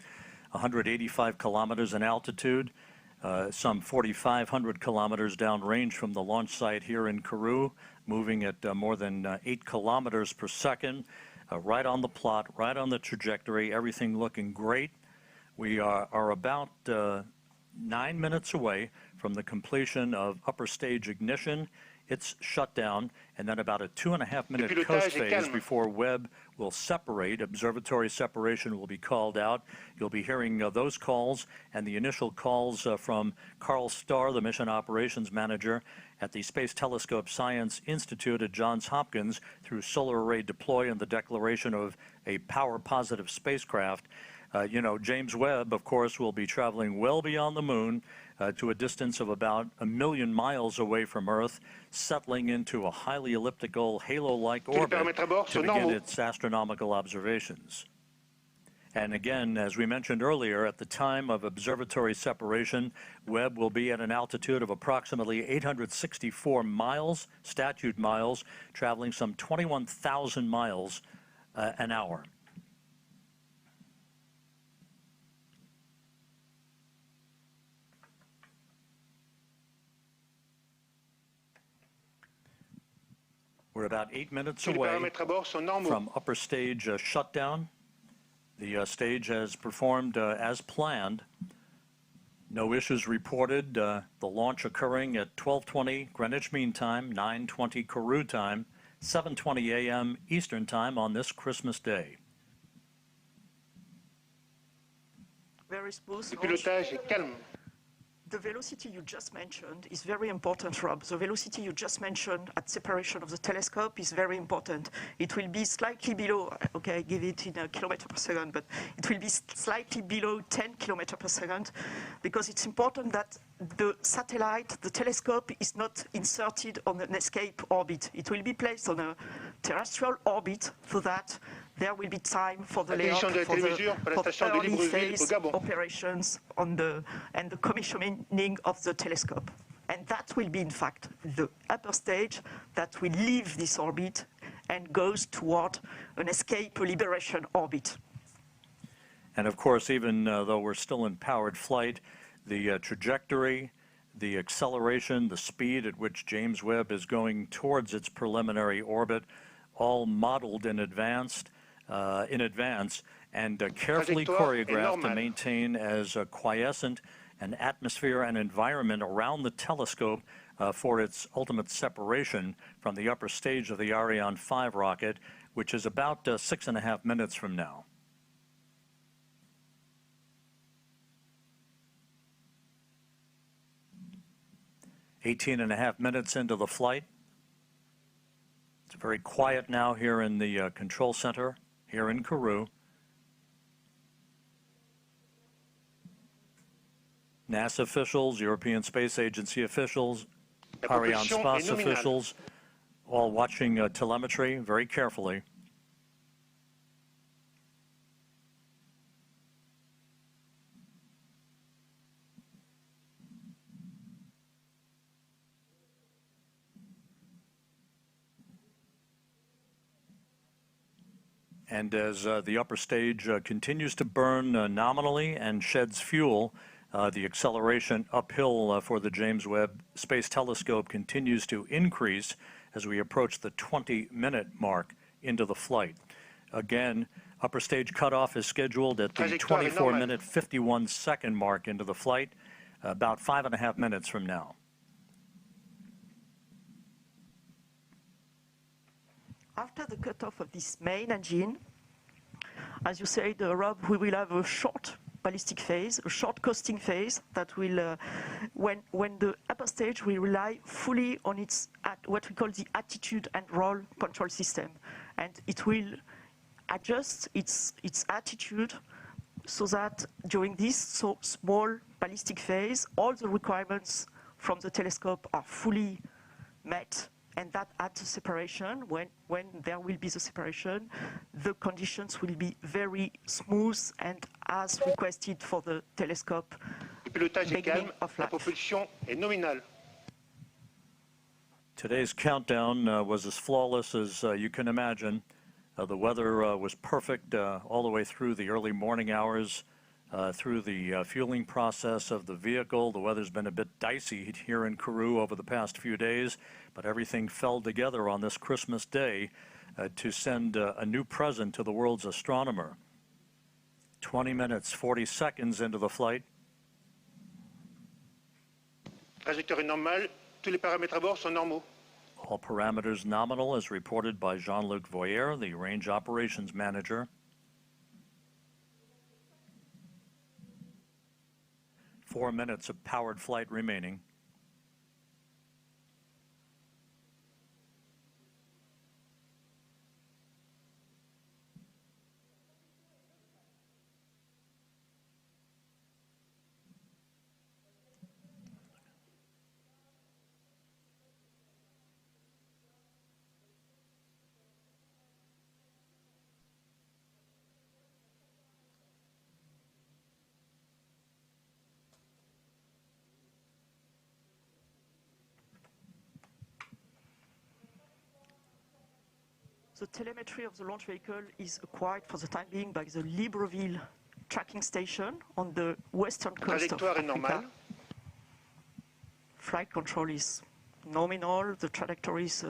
185 kilometers in altitude, some 4,500 kilometers downrange from the launch site here in Kourou, moving at more than 8 kilometers per second, right on the plot, right on the trajectory, everything looking great. We are about 9 minutes away from the completion of upper stage ignition, its shutdown, and then about a 2.5-minute coast phase before Webb will separate. Observatory separation will be called out. You'll be hearing those calls and the initial calls from Carl Starr, the mission operations manager at the Space Telescope Science Institute at Johns Hopkins, through solar array deploy and the declaration of a power-positive spacecraft. You know, James Webb, of course, will be traveling well beyond the moon to a distance of about 1 million miles away from Earth, settling into a highly elliptical, halo-like orbit to begin its astronomical observations. And again, as we mentioned earlier, at the time of observatory separation, Webb will be at an altitude of approximately 864 miles, statute miles, traveling some 21,000 miles an hour. We're about 8 minutes away from upper stage shutdown. The stage has performed as planned. No issues reported. The launch occurring at 12:20 Greenwich Mean Time, 9:20 Kourou time, 7:20 a.m. Eastern Time on this Christmas Day. Very smooth launch. The velocity you just mentioned is very important, Rob. The velocity you just mentioned at separation of the telescope is very important. It will be slightly below, okay, I give it in a kilometer per second, but it will be slightly below 10 kilometers per second, because it's important that the satellite, the telescope, is not inserted on an escape orbit. It will be placed on a terrestrial orbit so that there will be time for the layout, for the early phase operations and the commissioning of the telescope. And that will be, in fact, the upper stage that will leave this orbit and goes toward an escape liberation orbit. And of course, even though we're still in powered flight, the trajectory, the acceleration, the speed at which James Webb is going towards its preliminary orbit, all modeled in advance and carefully choreographed to maintain as quiescent an atmosphere and environment around the telescope for its ultimate separation from the upper stage of the Ariane 5 rocket, which is about 6.5 minutes from now. 18.5 minutes into the flight. It's very quiet now here in the control center here in Kourou. NASA officials, European Space Agency officials, Arianespace officials, all watching telemetry very carefully. And as the upper stage continues to burn nominally and sheds fuel, the acceleration uphill for the James Webb Space Telescope continues to increase as we approach the 20-minute mark into the flight. Again, upper stage cutoff is scheduled at the 24-minute, 51-second mark into the flight, about 5.5 minutes from now. After the cutoff of this main engine, as you said, Rob, we will have a short ballistic phase, a short coasting phase that will, when the upper stage will rely fully on its what we call the attitude and roll control system, and it will adjust its attitude so that during this small ballistic phase, all the requirements from the telescope are fully met. And that at the separation, when there will be the separation, the conditions will be very smooth and as requested for the telescope. Beginning of life. Today's countdown was as flawless as you can imagine. The weather was perfect all the way through the early morning hours, through the fueling process of the vehicle. The weather's been a bit dicey here in Kourou over the past few days, but everything fell together on this Christmas day to send a new present to the world's astronomer. 20 minutes, 40 seconds into the flight. Trajectoire normale, tous les paramètres à bord sont normaux. All parameters nominal as reported by Jean-Luc Voyer, the range operations manager. 4 minutes of powered flight remaining. The telemetry of the launch vehicle is acquired for the time being by the Libreville tracking station on the western coast of Africa. Flight control is nominal. The trajectory is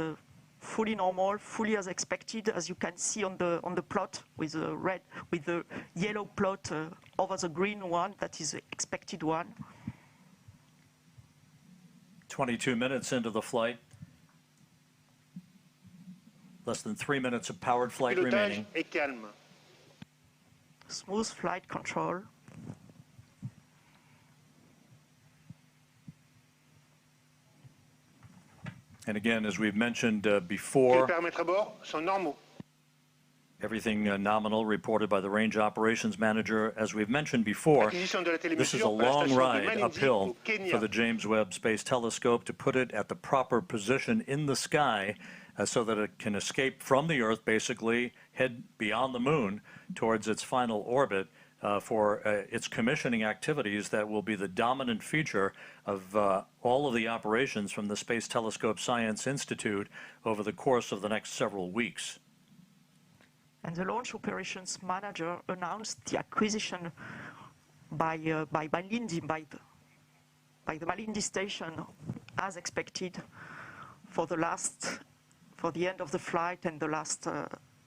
fully normal, fully as expected, as you can see on the plot with the yellow plot over the green one. That is the expected one. 22 minutes into the flight. Less than 3 minutes of powered flight remaining. Et calme. Smooth flight control. And again, as we've mentioned before, les paramètres à bord sont normaux. Everything nominal reported by the range operations manager. As we've mentioned before, this is a long ride uphill for the James Webb Space Telescope to put it at the proper position in the sky so that it can escape from the Earth, basically head beyond the moon towards its final orbit for its commissioning activities that will be the dominant feature of all of the operations from the Space Telescope Science Institute over the course of the next several weeks. And the launch operations manager announced the acquisition by the Malindi station, as expected, for the end of the flight and the last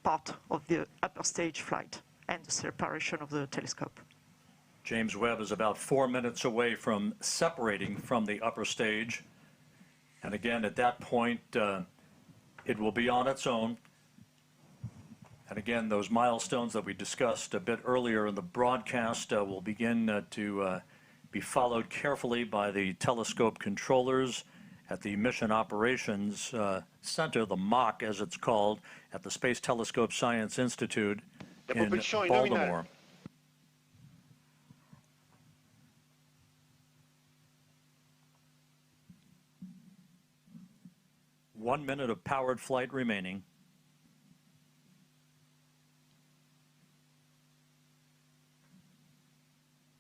part of the upper stage flight and the separation of the telescope. James Webb is about 4 minutes away from separating from the upper stage, and again at that point it will be on its own. And again, those milestones that we discussed a bit earlier in the broadcast will begin to be followed carefully by the telescope controllers at the Mission Operations Center, the MOC as it's called, at the Space Telescope Science Institute in Baltimore. 1 minute of powered flight remaining.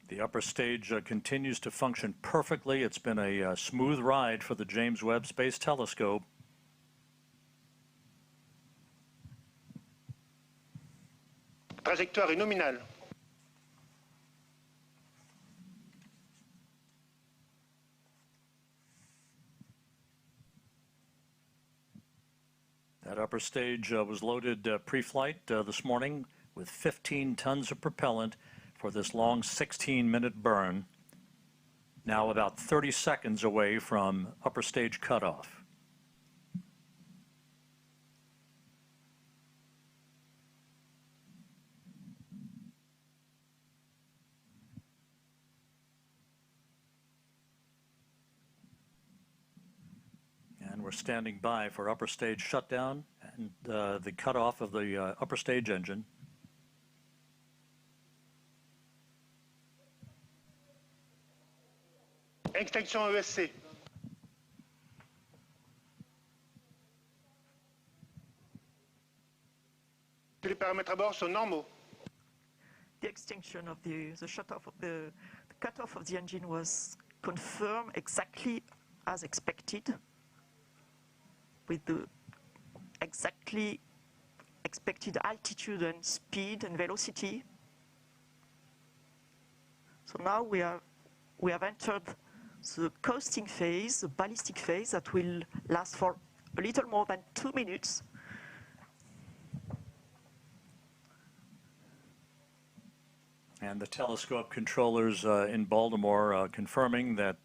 The upper stage continues to function perfectly. It's been a smooth ride for the James Webb Space Telescope. Trajectoire nominale. That upper stage was loaded pre-flight this morning with 15 tons of propellant for this long 16-minute burn. Now about 30 seconds away from upper stage cutoff. And we're standing by for upper stage shutdown and the cutoff of the upper stage engine. Extinction ESC. Tous les paramètres à bord sont normaux. The extinction of the shut-off of the cut-off of the engine was confirmed exactly as expected, with the exactly expected altitude and speed and velocity. So now we have entered the coasting phase, the ballistic phase, that will last for a little more than 2 minutes. And the telescope controllers in Baltimore confirming that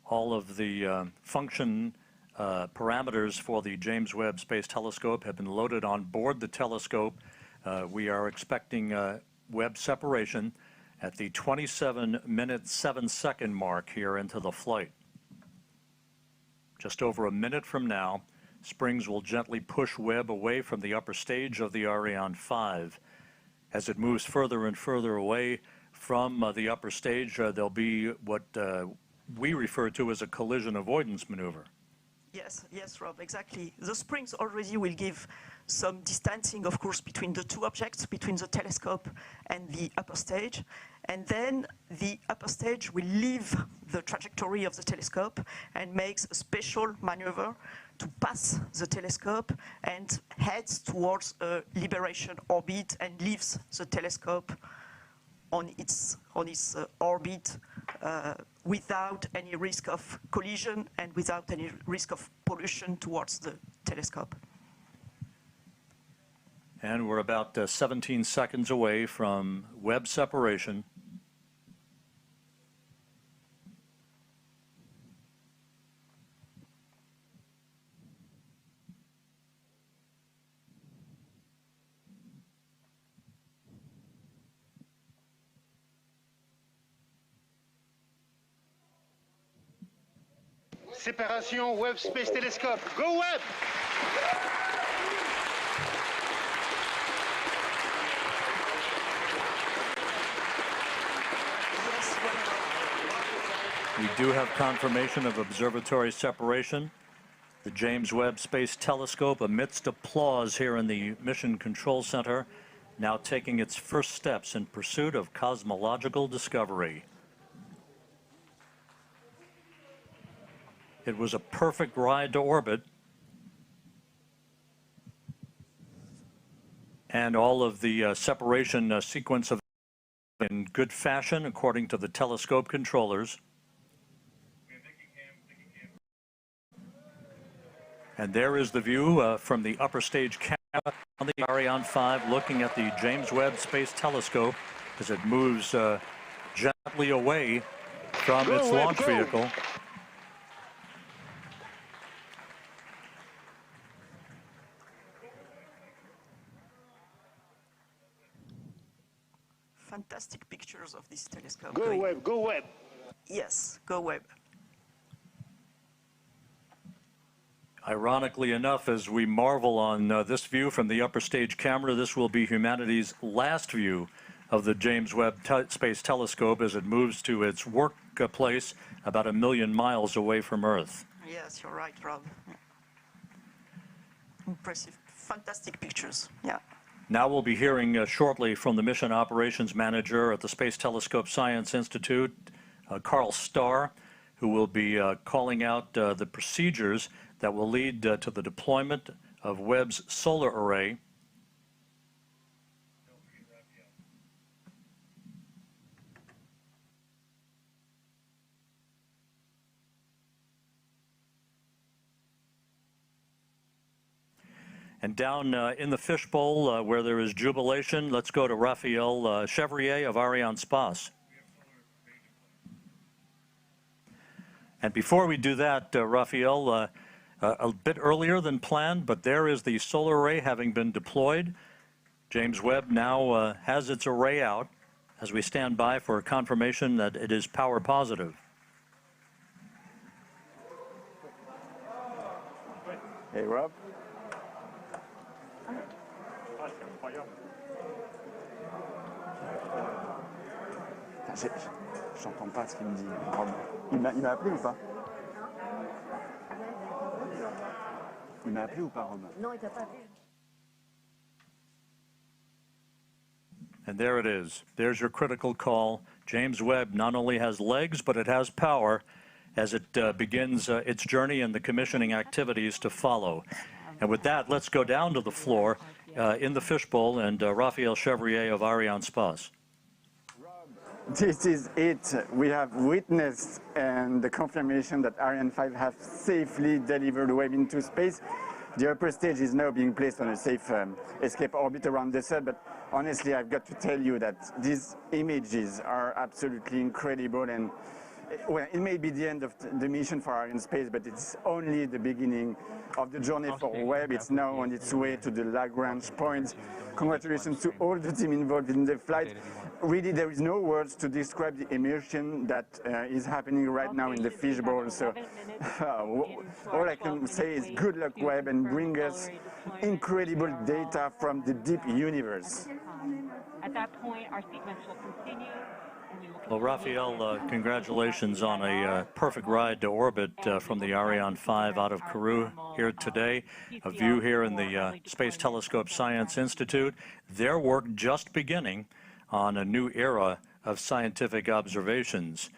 all of the function parameters for the James Webb Space Telescope have been loaded on board the telescope. We are expecting Webb separation at the 27-minute 7-second mark here into the flight. Just over a minute from now, springs will gently push Webb away from the upper stage of the Ariane 5. As it moves further and further away from the upper stage, there'll be what we refer to as a collision avoidance maneuver. Yes, Rob, exactly. The springs already will give some distancing, of course, between the two objects, between the telescope and the upper stage. And then the upper stage will leave the trajectory of the telescope and makes a special maneuver to pass the telescope and heads towards a liberation orbit and leaves the telescope on its orbit without any risk of collision and without any risk of pollution towards the telescope. And we're about 17 seconds away from Webb separation. Séparation Webb Space Telescope. Go Webb! We do have confirmation of observatory separation. The James Webb Space Telescope, amidst applause here in the Mission Control Center, now taking its first steps in pursuit of cosmological discovery. It was a perfect ride to orbit, and all of the separation sequence of in good fashion according to the telescope controllers. And there is the view from the upper stage camera on the Ariane 5 looking at the James Webb Space Telescope as it moves gently away from its launch vehicle. Fantastic pictures of this telescope. Go Webb, go Webb. Yes, go Webb. Ironically enough, as we marvel on this view from the upper stage camera, this will be humanity's last view of the James Webb Space Telescope as it moves to its workplace about 1 million miles away from Earth. Yes, you're right, Rob. Yeah. Impressive, fantastic pictures. Yeah. Now we'll be hearing shortly from the Mission Operations Manager at the Space Telescope Science Institute, Carl Starr, who will be calling out the procedures that will lead to the deployment of Webb's solar array. And down in the fishbowl where there is jubilation, let's go to Raphael Chevrier of Arianespace. And before we do that, Raphael, a bit earlier than planned, but there is the solar array having been deployed. James Webb now has its array out as we stand by for confirmation that it is power positive. Hey, Rob. J'entends pas ce qu'il me dit. Il m'a appelé ou pas? Il m'a appelé ou pas, Rob? Non, il t'a pas appelé. And there it is. There's your critical call. James Webb not only has legs, but it has power as it begins its journey and the commissioning activities to follow. And with that, let's go down to the floor in the fishbowl and Raphael Chevrier of Arianespace. This is it. We have witnessed and the confirmation that Ariane 5 has safely delivered Webb into space. The upper stage is now being placed on a safe escape orbit around the Sun, but honestly, I've got to tell you that these images are absolutely incredible, and well, it may be the end of the mission for Arianespace, but it's only the beginning of the journey for Webb. It's now on its way to the Lagrange point. Congratulations to all the team involved in the flight. Really, there is no words to describe the immersion that is happening right now in the fishbowl. So all I can say is good luck, Webb, and bring us incredible data from the deep universe. At that point, our sequence will continue. Well, Raphael, congratulations on a perfect ride to orbit from the Ariane 5 out of Kourou here today. A view here in the Space Telescope Science Institute. Their work just beginning on a new era of scientific observations.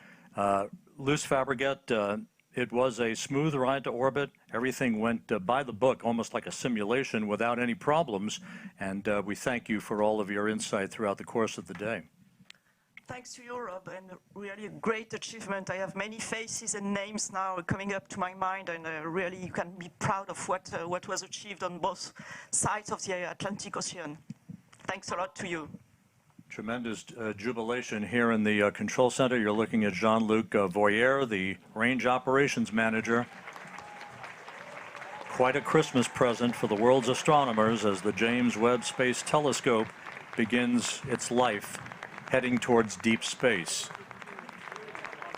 Luce Fabregat, it was a smooth ride to orbit. Everything went by the book, almost like a simulation, without any problems. And we thank you for all of your insight throughout the course of the day. Thanks to you, Rob, and really a great achievement. I have many faces and names now coming up to my mind, and really you can be proud of what was achieved on both sides of the Atlantic Ocean. Thanks a lot to you. Tremendous jubilation here in the control center. You're looking at Jean-Luc Voyer, the range operations manager. Quite a Christmas present for the world's astronomers as the James Webb Space Telescope begins its life heading towards deep space.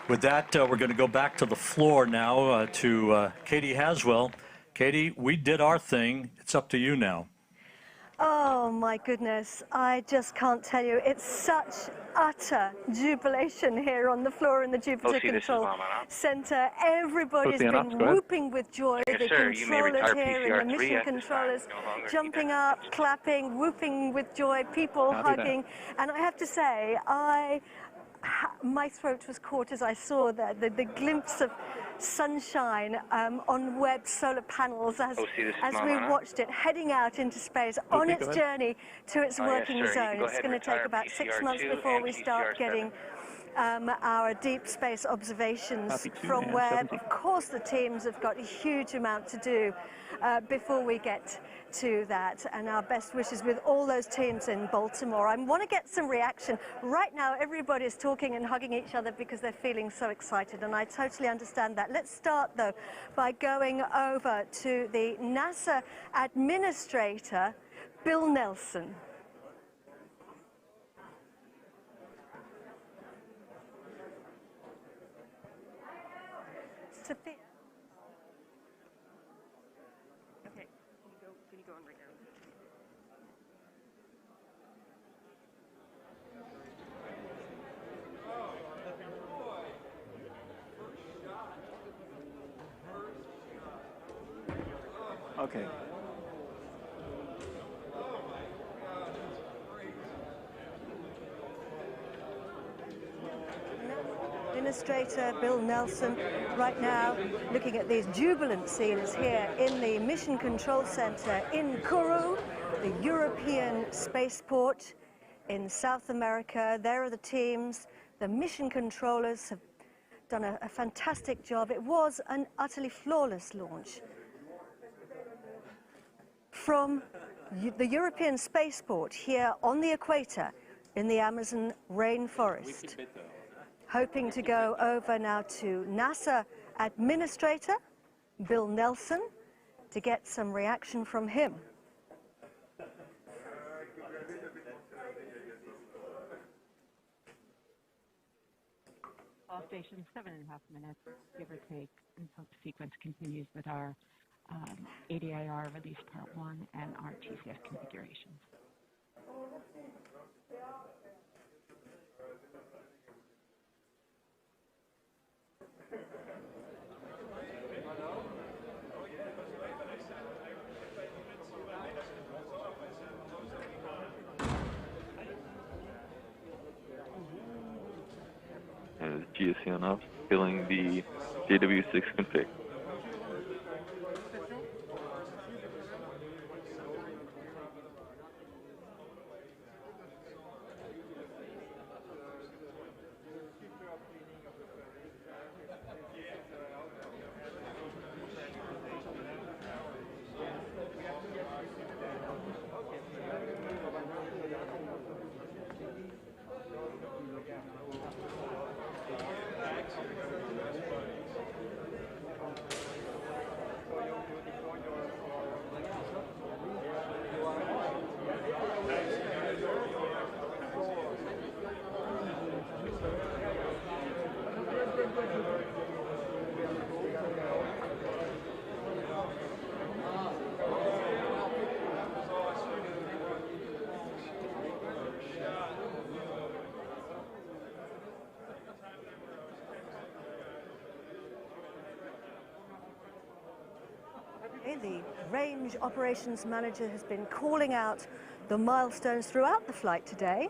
With that, we're going to go back to the floor now to Katie Haswell. Katie, we did our thing. It's up to you now. Oh my goodness, I just can't tell you. It's such utter jubilation here on the floor in the Jupiter Control Center. Everybody's been whooping with joy. The controllers here and the mission controllers jumping up, clapping, whooping with joy, people hugging. And I have to say, my throat was caught as I saw the glimpse of sunshine on Webb solar panels as we watched it heading out into space on its journey to its working zone. It's going to take about 6 months before we start getting our deep space observations from Webb. Of course, the teams have got a huge amount to do before we get to that, and our best wishes with all those teams in Baltimore. I want to get some reaction. Right now, everybody is talking and hugging each other because they're feeling so excited, and I totally understand that. Let's start, though, by going over to the NASA administrator, Bill Nelson. Sophia. Okay. Administrator Bill Nelson right now looking at these jubilant scenes here in the Mission Control Center in Kourou, the European spaceport in South America. There are the teams. The mission controllers have done a fantastic job. It was an utterly flawless launch from the European spaceport here on the equator in the Amazon rainforest. Hoping to go over now to NASA Administrator Bill Nelson to get some reaction from him. All stations, 7.5 minutes, give or take, until the sequence continues with our ADIR release part 1 and our TCS configurations. GSC on off, filling the JWST config. The range operations manager has been calling out the milestones throughout the flight today.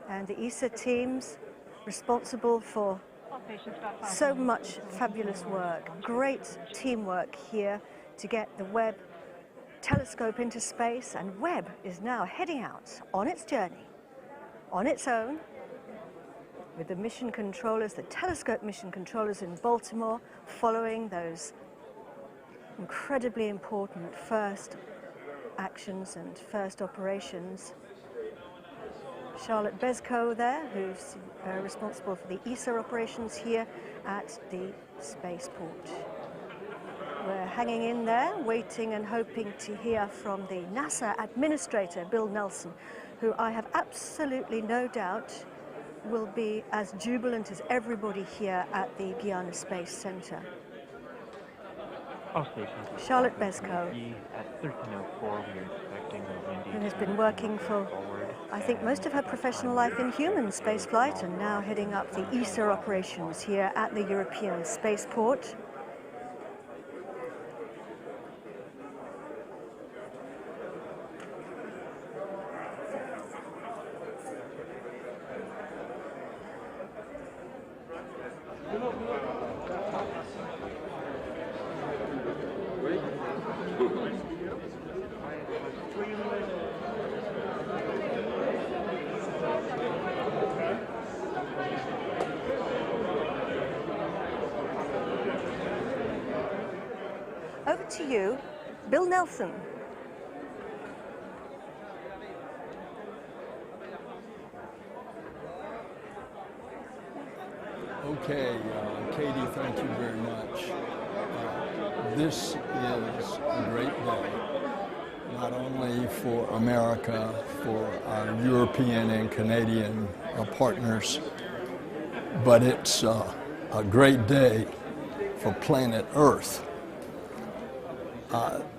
And the ESA teams responsible for so much fabulous work, great teamwork here to get the Webb telescope into space, and Webb is now heading out on its journey, on its own, with the mission controllers, the telescope mission controllers in Baltimore, following those incredibly important first actions and first operations. Charlotte Bezko there, who's responsible for the ESA operations here at the spaceport. We're hanging in there, waiting and hoping to hear from the NASA Administrator, Bill Nelson, who I have absolutely no doubt will be as jubilant as everybody here at the Guyana Space Center. Charlotte Bezko, who has been working for, I think, most of her professional life in human spaceflight and now heading up the ESA operations here at the European spaceport. Over to you, Bill Nelson. Okay, Katie, thank you very much. This is a great day, not only for America, for our European and Canadian partners, but it's a great day for planet Earth.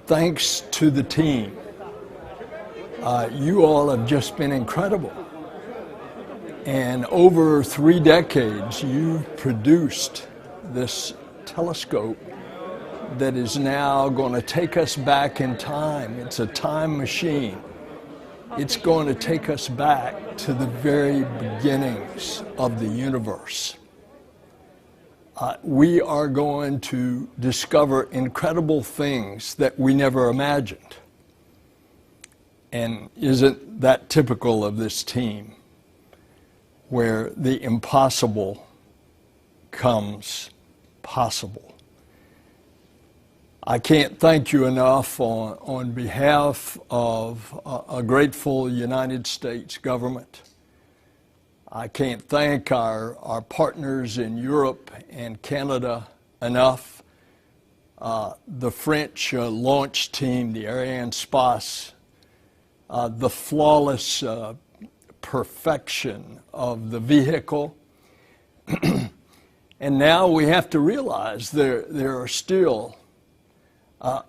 Thanks to the team. You all have just been incredible. And over 3 decades, you've produced this telescope that is now going to take us back in time. It's a time machine. It's going to take us back to the very beginnings of the universe. We are going to discover incredible things that we never imagined. And isn't that typical of this team, where the impossible comes possible? I can't thank you enough on behalf of a grateful United States government. I can't thank our partners in Europe and Canada enough. The French launch team, the Arianespace, the flawless perfection of the vehicle. And now we have to realize there are still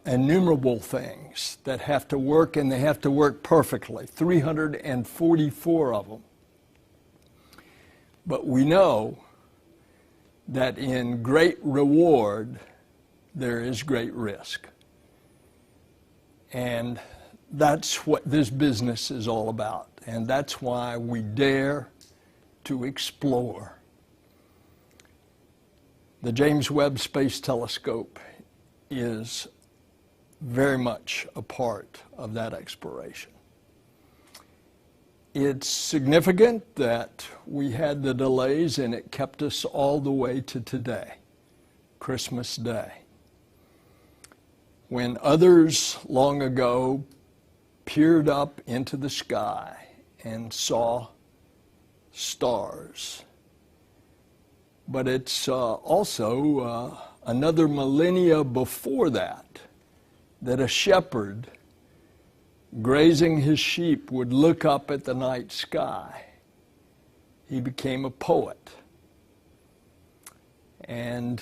innumerable things that have to work, and they have to work perfectly, 344 of them. But we know that in great reward, there is great risk. And that's what this business is all about. And that's why we dare to explore. The James Webb Space Telescope is very much a part of that exploration. It's significant that we had the delays, and it kept us all the way to today, Christmas Day, when others long ago peered up into the sky and saw stars. But it's also another millennia before that a shepherd grazing his sheep would look up at the night sky. He became a poet, and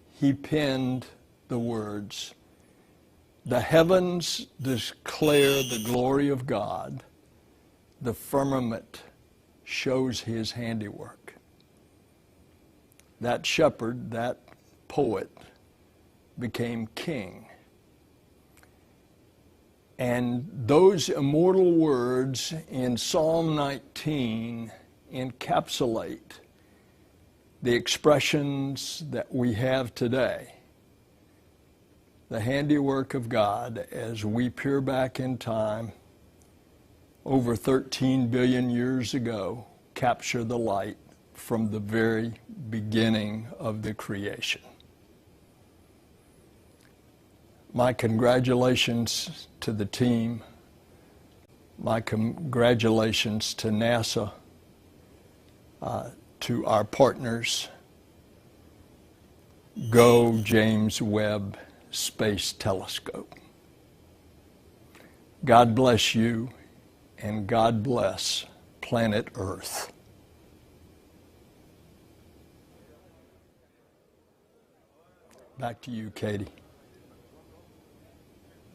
he penned the words, "The heavens declare the glory of God, the firmament shows his handiwork." That shepherd, that poet, became king. And those immortal words in Psalm 19 encapsulate the expressions that we have today. The handiwork of God as we peer back in time over 13 billion years ago, capture the light from the very beginning of the creation. My congratulations to the team. My congratulations to NASA, to our partners. Go James Webb Space Telescope. God bless you, and God bless planet Earth. Back to you, Katie.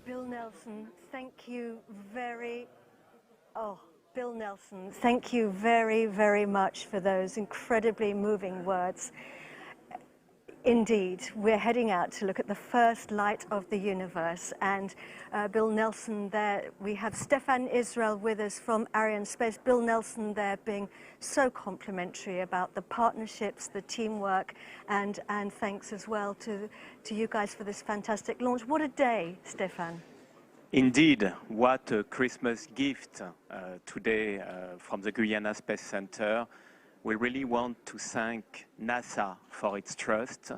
Bill Nelson, thank you very much for those incredibly moving words. Indeed, we're heading out to look at the first light of the universe. And Bill Nelson there, we have Stefan Israel with us from Arianespace. Bill Nelson there being so complimentary about the partnerships, the teamwork, and thanks as well to you guys for this fantastic launch. What a day, Stefan. Indeed, what a Christmas gift today from the Guyana Space Center. We really want to thank NASA for its trust,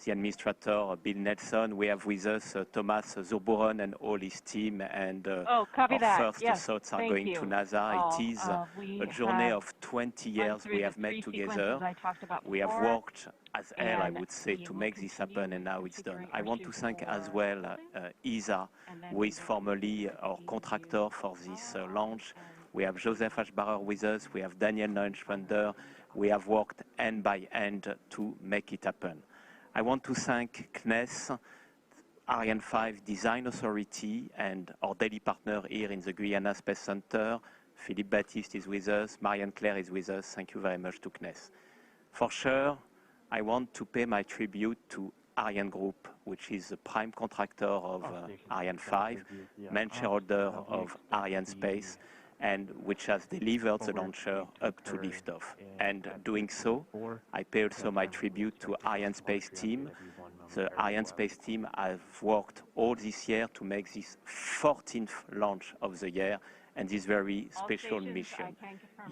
the administrator, Bill Nelson. We have with us Thomas Zurbuchen and all his team, and our first thoughts are going to NASA. It is a journey of 20 years we have made together. We have worked as hell, I would say, to make this happen, and now it's done. I want to thank as well ESA, who is formerly our contractor for this launch. We have Joseph Aschbacher with us, we have Daniel Neuenschwander. We have worked hand by hand to make it happen. I want to thank CNES, Ariane 5 Design Authority, and our daily partner here in the Guyana Space Center. Philippe Baptiste is with us, Marianne Claire is with us. Thank you very much to CNES. For sure, I want to pay my tribute to Ariane Group, which is the prime contractor of Ariane 5, main shareholder of Arianespace, and which has delivered the launcher up to liftoff. And doing so, I pay also my tribute to Arianespace team. The Arianespace team have worked all this year to make this 14th launch of the year and this very special mission.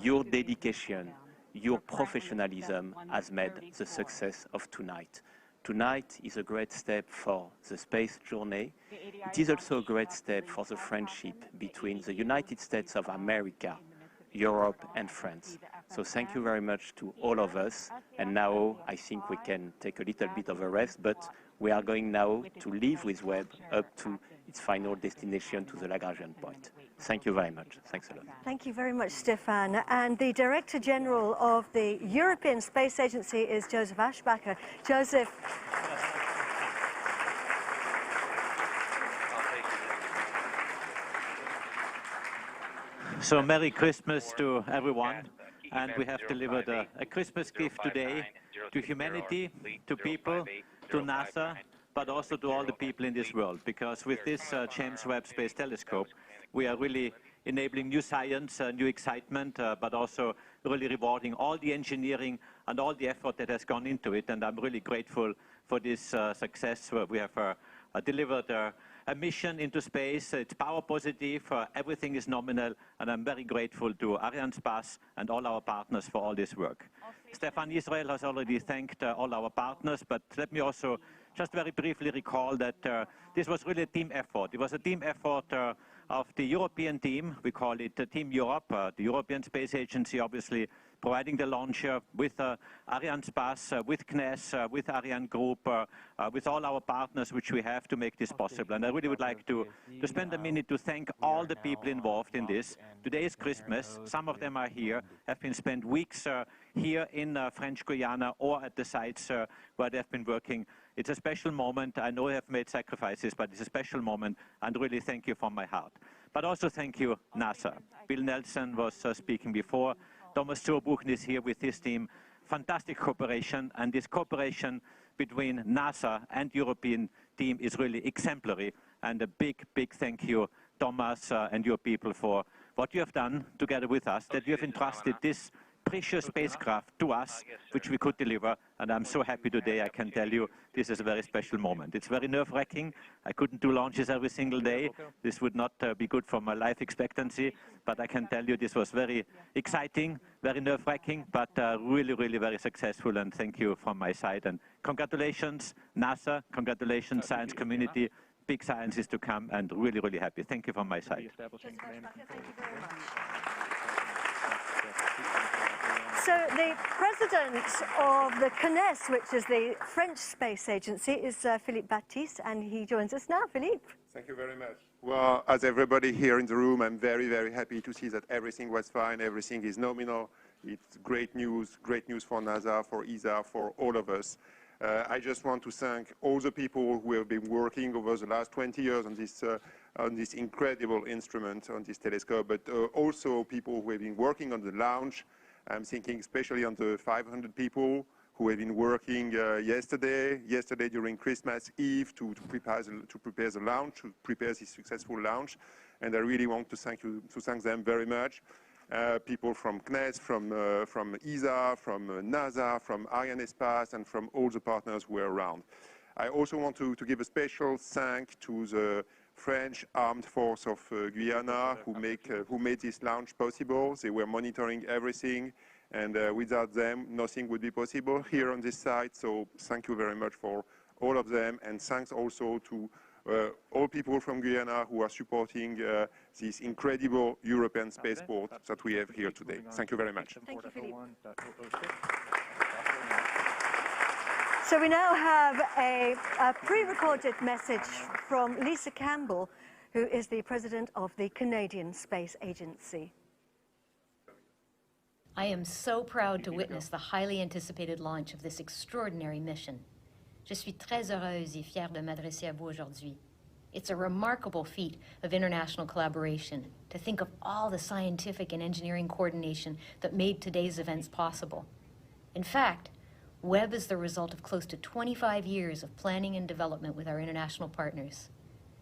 Your dedication, your professionalism has made the success of tonight. Tonight is a great step for the space journey. It is also a great step for the friendship between the United States of America, Europe and France. So thank you very much to all of us. And now I think we can take a little bit of a rest, but we are going now to leave with Webb up to its final destination to the Lagrange point. Thank you very much. Thanks a lot. Thank you very much, Stefan. And the Director General of the European Space Agency is Joseph Aschbacher. Joseph. So Merry Christmas to everyone. And we have delivered a Christmas gift today to humanity, to people, to NASA, but also to all the people in this world. Because with this James Webb Space Telescope, we are really enabling new science, new excitement, but also really rewarding all the engineering and all the effort that has gone into it. And I'm really grateful for this success. We have delivered a mission into space. It's power positive, everything is nominal, and I'm very grateful to Arianespace and all our partners for all this work. Stefan Israel has already thanked all our partners, but let me also just very briefly recall that this was really a team effort. It was a team effort of the European team. We call it Team Europe, the European Space Agency, obviously providing the launcher with Arianespace, with CNES, with Ariane Group, with all our partners which we have to make this possible. And I really would like to spend a minute to thank all the people involved in this. Today is Christmas. Some of them are here, have been spent weeks here in French Guiana or at the sites where they have been working. It's a special moment. I know you have made sacrifices, but it's a special moment, and really thank you from my heart. But also thank you, NASA. Bill Nelson was speaking before. Thomas Zurbuchen is here with his team. Fantastic cooperation, and this cooperation between NASA and European team is really exemplary. And a big, big thank you, Thomas and your people, for what you have done together with us, that you have entrusted this precious spacecraft to us, which we could deliver. And I'm so happy today, I can tell you, this is a very special moment. It's very nerve-wracking. I couldn't do launches every single day. This would not be good for my life expectancy. But I can tell you this was very exciting, very nerve-wracking, but really, really very successful. And thank you from my side. And congratulations, NASA. Congratulations, science community. Big science is to come, and really, really happy. Thank you from my side. Thank you very much. So the president of the CNES, which is the French space agency, is Philippe Baptiste, and he joins us now. Philippe. Thank you very much. Well, as everybody here in the room, I'm very, very happy to see that everything was fine, everything is nominal. It's great news for NASA, for ESA, for all of us. I just want to thank all the people who have been working over the last 20 years on this incredible instrument, on this telescope, but also people who have been working on the launch. I'm thinking especially on the 500 people who have been working yesterday during Christmas Eve to prepare the launch, to prepare this successful launch. And I really want to thank them very much. People from CNES, from ESA, from NASA, from Arianespace, and from all the partners who are around. I also want to give a special thank to the French Armed Force of Guyana who made this launch possible. They were monitoring everything, and without them, nothing would be possible here on this site. So thank you very much for all of them, and thanks also to all people from Guyana who are supporting this incredible European spaceport that we have here today. Thank you very much. Thank you, Philippe. So we now have a pre-recorded message from Lisa Campbell, who is the president of the Canadian Space Agency. I am so proud to witness the highly anticipated launch of this extraordinary mission. Je suis très heureuse et fière de m'adresser à vous aujourd'hui. It's a remarkable feat of international collaboration to think of all the scientific and engineering coordination that made today's events possible. In fact, Webb is the result of close to 25 years of planning and development with our international partners.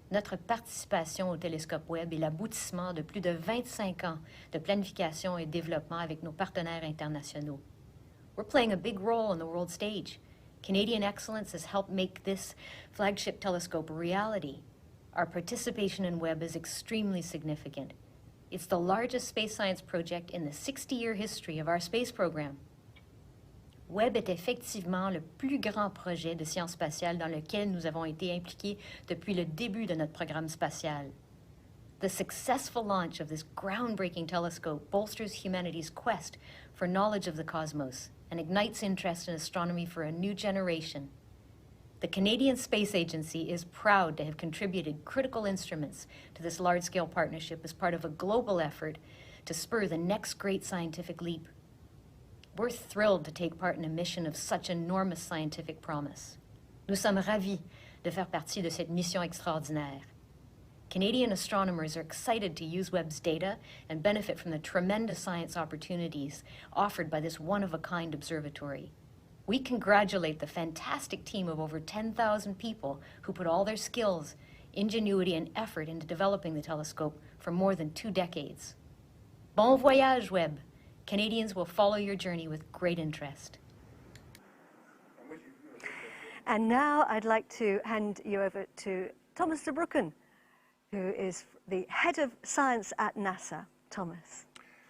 Notre participation au télescope Webb est l'aboutissement de plus de 25 ans de planification et développement avec nos partenaires internationaux. We're playing a big role on the world stage. Canadian excellence has helped make this flagship telescope a reality. Our participation in Webb is extremely significant. It's the largest space science project in the 60-year history of our space program. Webb est effectivement le plus grand projet de sciences spatiales dans lequel nous avons été impliqués depuis le début de notre programme spatial. The successful launch of this groundbreaking telescope bolsters humanity's quest for knowledge of the cosmos and ignites interest in astronomy for a new generation. The Canadian Space Agency is proud to have contributed critical instruments to this large-scale partnership as part of a global effort to spur the next great scientific leap. We're thrilled to take part in a mission of such enormous scientific promise. Nous sommes ravis de faire partie de cette mission extraordinaire. Canadian astronomers are excited to use Webb's data and benefit from the tremendous science opportunities offered by this one-of-a-kind observatory. We congratulate the fantastic team of over 10,000 people who put all their skills, ingenuity, and effort into developing the telescope for more than 2 decades. Bon voyage, Webb! Canadians will follow your journey with great interest. And now I'd like to hand you over to Thomas de Broeken, who is the head of science at NASA. Thomas.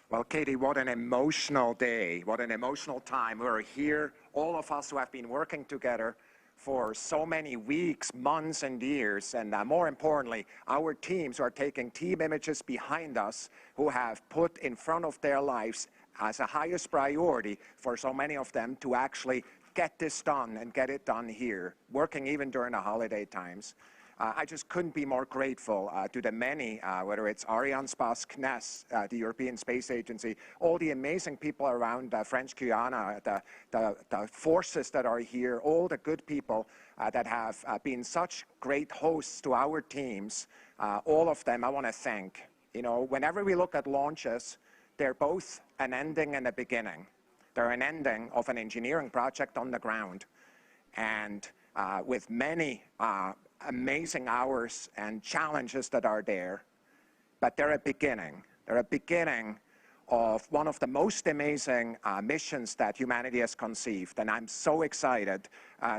Well, Katie, what an emotional day, what an emotional time. We're here, all of us who have been working together for so many weeks, months, and years, and more importantly, our teams who are taking team images behind us, who have put in front of their lives as a highest priority for so many of them to actually get this done and get it done here, working even during the holiday times. I just couldn't be more grateful to the many, whether it's Arianespace, CNES, the European Space Agency, all the amazing people around French Guiana, the forces that are here, all the good people that have been such great hosts to our teams, all of them I want to thank. You know, whenever we look at launches, they're both an ending and a beginning. They're an ending of an engineering project on the ground, and with many amazing hours and challenges that are there, but they're a beginning. They're a beginning of one of the most amazing missions that humanity has conceived, and I'm so excited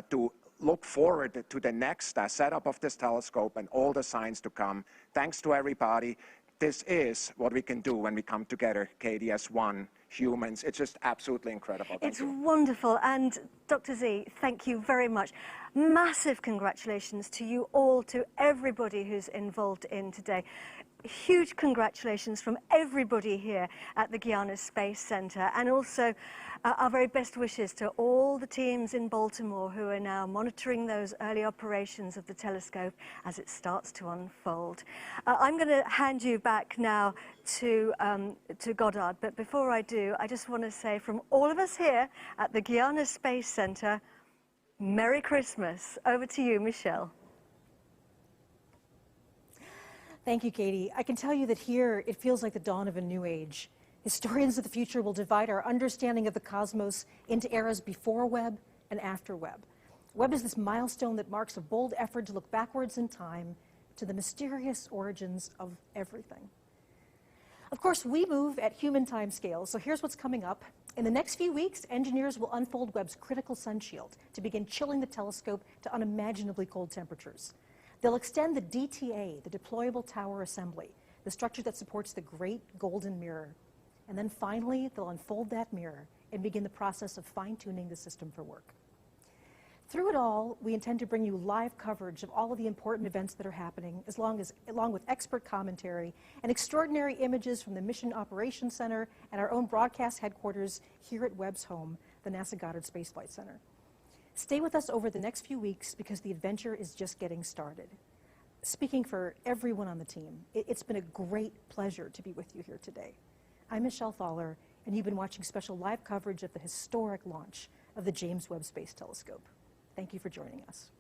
to look forward to the next setup of this telescope and all the science to come. Thanks to everybody. This is what we can do when we come together, Katie, as one, humans. It's just absolutely incredible. It's wonderful. And Dr. Z, thank you very much. Massive congratulations to you all, to everybody who's involved in today. Huge congratulations from everybody here at the Guiana Space Center, and also our very best wishes to all the teams in Baltimore who are now monitoring those early operations of the telescope as it starts to unfold. I'm going to hand you back now to Goddard, but before I do, I just want to say from all of us here at the Guiana Space Center, Merry Christmas. Over to you, Michelle. Thank you, Katie. I can tell you that here it feels like the dawn of a new age. Historians of the future will divide our understanding of the cosmos into eras before Webb and after Webb. Webb is this milestone that marks a bold effort to look backwards in time to the mysterious origins of everything. Of course, we move at human time scales, so here's what's coming up. In the next few weeks, engineers will unfold Webb's critical sun shield to begin chilling the telescope to unimaginably cold temperatures. They'll extend the DTA, the Deployable Tower Assembly, the structure that supports the Great Golden Mirror. And then finally, they'll unfold that mirror and begin the process of fine-tuning the system for work. Through it all, we intend to bring you live coverage of all of the important events that are happening, along with expert commentary and extraordinary images from the Mission Operations Center and our own broadcast headquarters here at Webb's home, the NASA Goddard Space Flight Center. Stay with us over the next few weeks because the adventure is just getting started. Speaking for everyone on the team, it's been a great pleasure to be with you here today. I'm Michelle Thaller, and you've been watching special live coverage of the historic launch of the James Webb Space Telescope. Thank you for joining us.